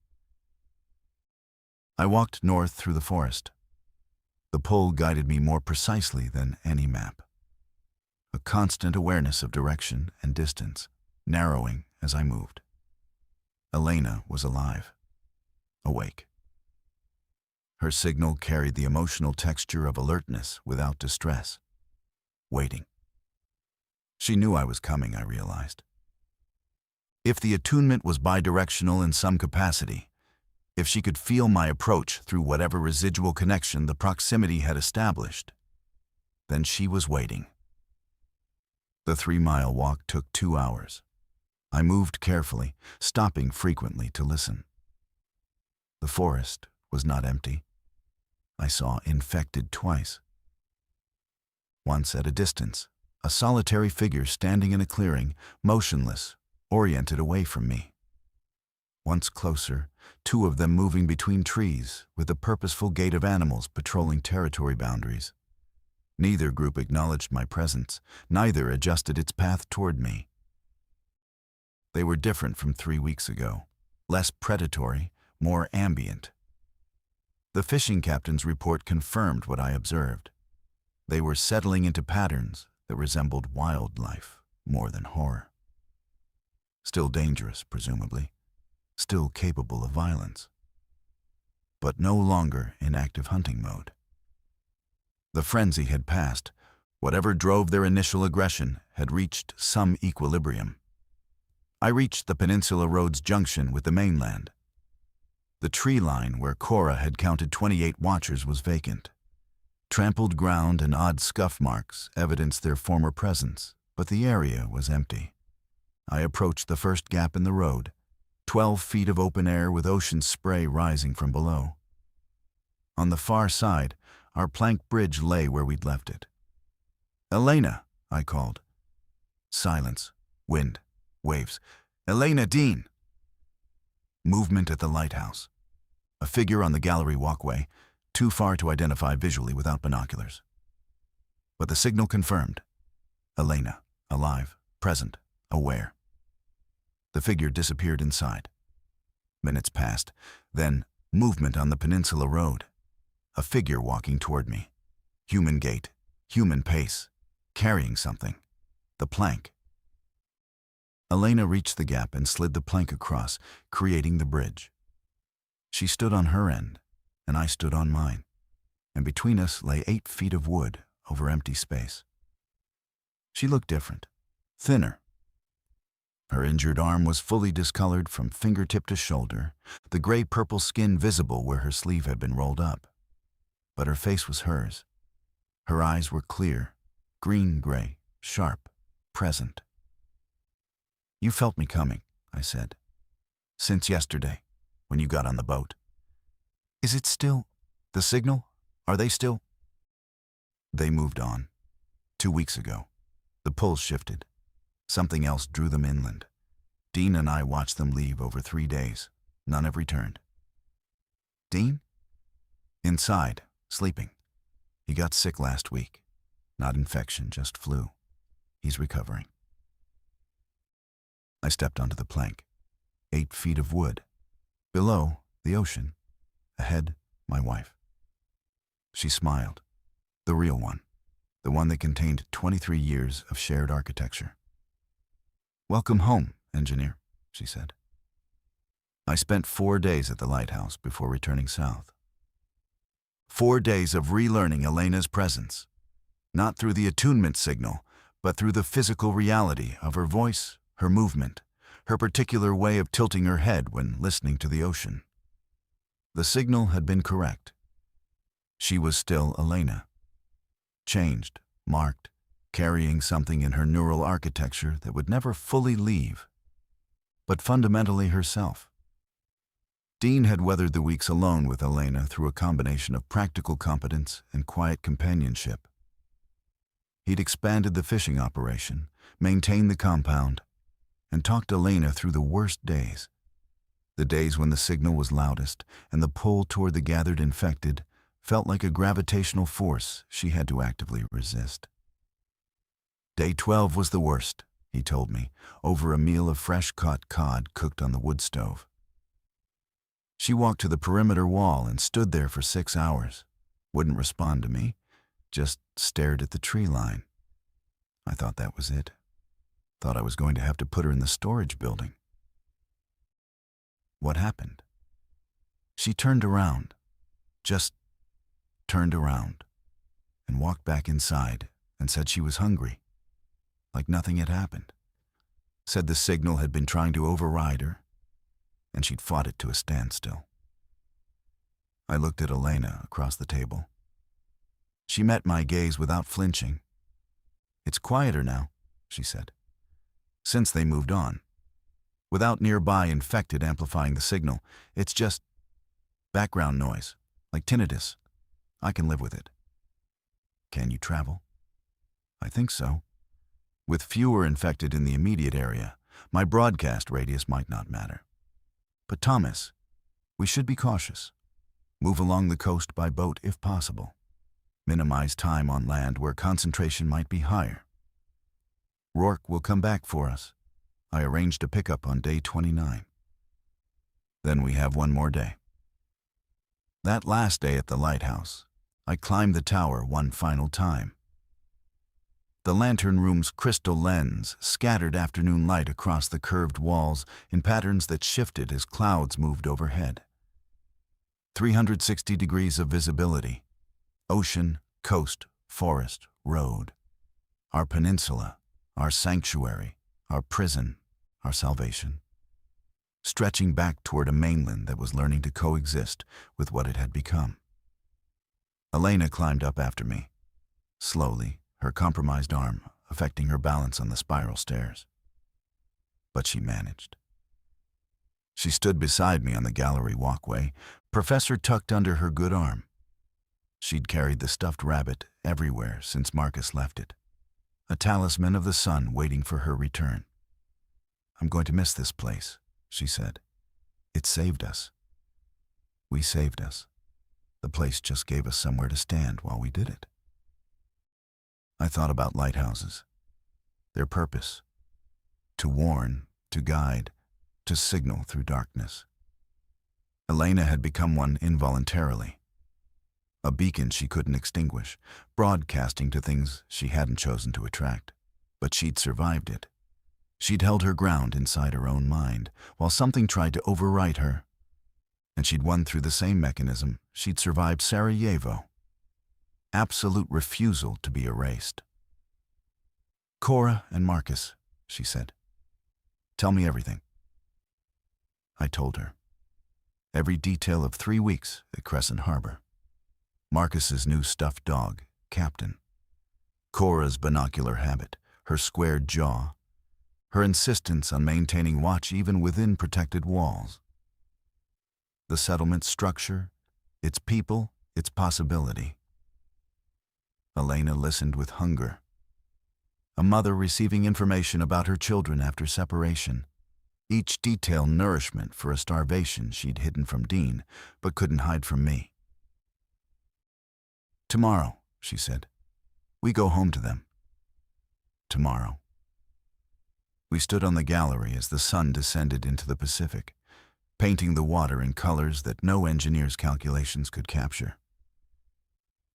[SPEAKER 1] I walked north through the forest. The pull guided me more precisely than any map. A constant awareness of direction and distance, narrowing as I moved. Elena was alive, awake. Her signal carried the emotional texture of alertness without distress, waiting. She knew I was coming, I realized. If the attunement was bidirectional in some capacity, if she could feel my approach through whatever residual connection the proximity had established, then she was waiting. The 3-mile walk took 2 hours. I moved carefully, stopping frequently to listen. The forest was not empty. I saw infected twice. Once at a distance, a solitary figure standing in a clearing, motionless, oriented away from me. Once closer, 2 of them moving between trees with the purposeful gait of animals patrolling territory boundaries. Neither group acknowledged my presence, neither adjusted its path toward me. They were different from 3 weeks ago, less predatory, more ambient. The fishing captain's report confirmed what I observed. They were settling into patterns that resembled wildlife more than horror. Still dangerous, presumably, still capable of violence, but no longer in active hunting mode. The frenzy had passed. Whatever drove their initial aggression had reached some equilibrium. I reached the Peninsula Road's junction with the mainland. The tree line where Cora had counted 28 watchers was vacant. Trampled ground and odd scuff marks evidenced their former presence, but the area was empty. I approached the first gap in the road, 12 feet of open air with ocean spray rising from below. On the far side, our plank bridge lay where we'd left it. "Elena," I called. Silence, wind, waves. "Elena Dean!" Movement at the lighthouse. A figure on the gallery walkway, too far to identify visually without binoculars. But the signal confirmed. Elena, alive, present, aware. The figure disappeared inside. Minutes passed, then movement on the Peninsula Road. A figure walking toward me. Human gait, human pace, carrying something. The plank. Elena reached the gap and slid the plank across, creating the bridge. She stood on her end, and I stood on mine, and between us lay 8 feet of wood over empty space. She looked different, thinner. Her injured arm was fully discolored from fingertip to shoulder, the gray-purple skin visible where her sleeve had been rolled up. But her face was hers. Her eyes were clear, green-gray, sharp, present. "You felt me coming," I said. "Since yesterday, when you got on the boat. Is it still the signal? Are they still?" They moved on. 2 weeks ago. The pull shifted. Something else drew them inland. Dean and I watched them leave over 3 days. None have returned. "Dean?" "Inside, sleeping. He got sick last week. Not infection, just flu. He's recovering." I stepped onto the plank. 8 feet of wood. Below, the ocean. Ahead, my wife. She smiled. The real one. The one that contained 23 years of shared architecture. "Welcome home, engineer," she said. I spent 4 days at the lighthouse before returning south. 4 days of relearning Elena's presence, not through the attunement signal, but through the physical reality of her voice, her movement, her particular way of tilting her head when listening to the ocean. The signal had been correct. She was still Elena. Changed, marked, carrying something in her neural architecture that would never fully leave, but fundamentally herself. Dean had weathered the weeks alone with Elena through a combination of practical competence and quiet companionship. He'd expanded the fishing operation, maintained the compound, and talked Elena through the worst days. The days when the signal was loudest and the pull toward the gathered infected felt like a gravitational force she had to actively resist. Day 12 was the worst, he told me, over a meal of fresh-caught cod cooked on the wood stove. She walked to the perimeter wall and stood there for 6 hours, wouldn't respond to me, just stared at the tree line. I thought that was it. Thought I was going to have to put her in the storage building. What happened? She turned around, just turned around, and walked back inside and said she was hungry, like nothing had happened. Said the signal had been trying to override her, and she'd fought it to a standstill. I looked at Elena across the table. She met my gaze without flinching. "It's quieter now," she said, "since they moved on. Without nearby infected amplifying the signal, it's just background noise, like tinnitus. I can live with it." "Can you travel?" "I think so. With fewer infected in the immediate area, my broadcast radius might not matter. But Thomas, we should be cautious. Move along the coast by boat if possible. Minimize time on land where concentration might be higher. Rourke will come back for us. I arranged a pickup on day 29. Then we have one more day." That last day at the lighthouse, I climbed the tower one final time. The lantern room's crystal lens scattered afternoon light across the curved walls in patterns that shifted as clouds moved overhead. 360 degrees of visibility. Ocean, coast, forest, road. Our peninsula, our sanctuary, our prison, our salvation. Stretching back toward a mainland that was learning to coexist with what it had become. Elena climbed up after me, slowly, her compromised arm affecting her balance on the spiral stairs. But she managed. She stood beside me on the gallery walkway, Professor tucked under her good arm. She'd carried the stuffed rabbit everywhere since Marcus left it, a talisman of the sun waiting for her return. "I'm going to miss this place," she said. "It saved us. We saved us. The place just gave us somewhere to stand while we did it." I thought about lighthouses, their purpose: to warn, to guide, to signal through darkness. Elena had become one involuntarily, a beacon she couldn't extinguish, broadcasting to things she hadn't chosen to attract. But she'd survived it. She'd held her ground inside her own mind, while something tried to overwrite her. And she'd won through the same mechanism she'd survived Sarajevo. Absolute refusal to be erased. "Cora and Marcus," she said. "Tell me everything." I told her. Every detail of 3 weeks at Crescent Harbor. Marcus's new stuffed dog, Captain. Cora's binocular habit, her squared jaw, her insistence on maintaining watch even within protected walls. The settlement's structure, its people, its possibility. Elena listened with hunger. A mother receiving information about her children after separation. Each detail nourishment for a starvation she'd hidden from Dean, but couldn't hide from me. "Tomorrow," she said, "we go home to them." Tomorrow. We stood on the gallery as the sun descended into the Pacific, painting the water in colors that no engineer's calculations could capture.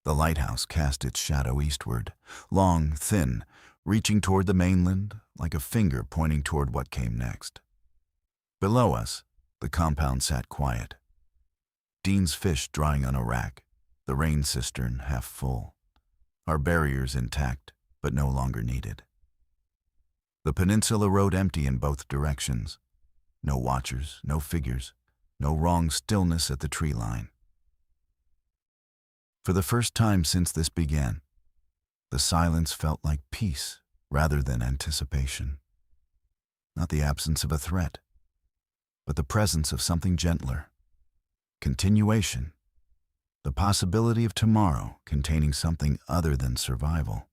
[SPEAKER 1] The lighthouse cast its shadow eastward, long, thin, reaching toward the mainland like a finger pointing toward what came next. Below us, the compound sat quiet. Dean's fish drying on a rack, the rain cistern half full, our barriers intact but no longer needed. The peninsula rode empty in both directions. No watchers, no figures, no wrong stillness at the tree line. For the first time since this began, the silence felt like peace rather than anticipation. Not the absence of a threat, but the presence of something gentler. Continuation. The possibility of tomorrow containing something other than survival.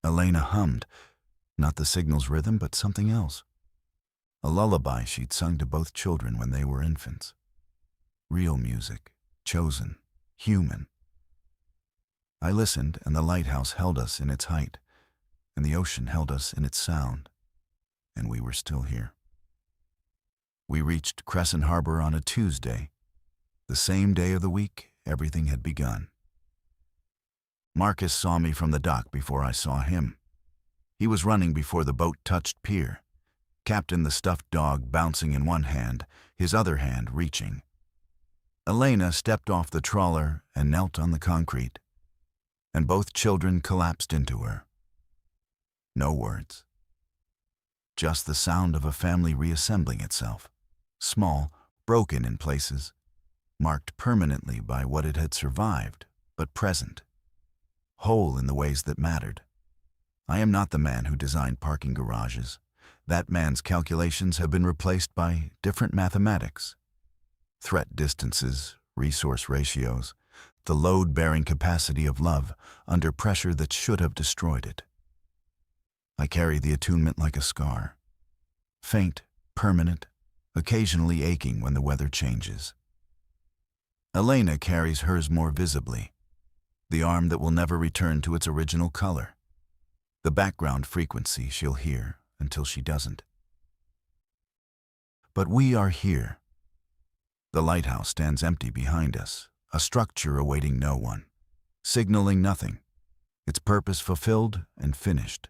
[SPEAKER 1] Elena hummed, not the signal's rhythm, but something else. A lullaby she'd sung to both children when they were infants. Real music, chosen, human. I listened, and the lighthouse held us in its height, and the ocean held us in its sound, and we were still here. We reached Crescent Harbor on a Tuesday, the same day of the week everything had begun. Marcus saw me from the dock before I saw him. He was running before the boat touched pier, Captain the stuffed dog bouncing in one hand, his other hand reaching. Elena stepped off the trawler and knelt on the concrete, and both children collapsed into her. No words. Just the sound of a family reassembling itself, small, broken in places, marked permanently by what it had survived, but present, whole in the ways that mattered. I am not the man who designed parking garages. That man's calculations have been replaced by different mathematics. Threat distances, resource ratios, the load-bearing capacity of love under pressure that should have destroyed it. I carry the attunement like a scar, faint, permanent, occasionally aching when the weather changes. Elena carries hers more visibly, the arm that will never return to its original color, the background frequency she'll hear until she doesn't. But we are here. The lighthouse stands empty behind us, a structure awaiting no one, signaling nothing, its purpose fulfilled and finished.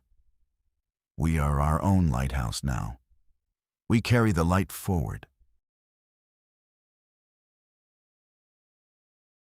[SPEAKER 1] We are our own lighthouse now. We carry the light forward,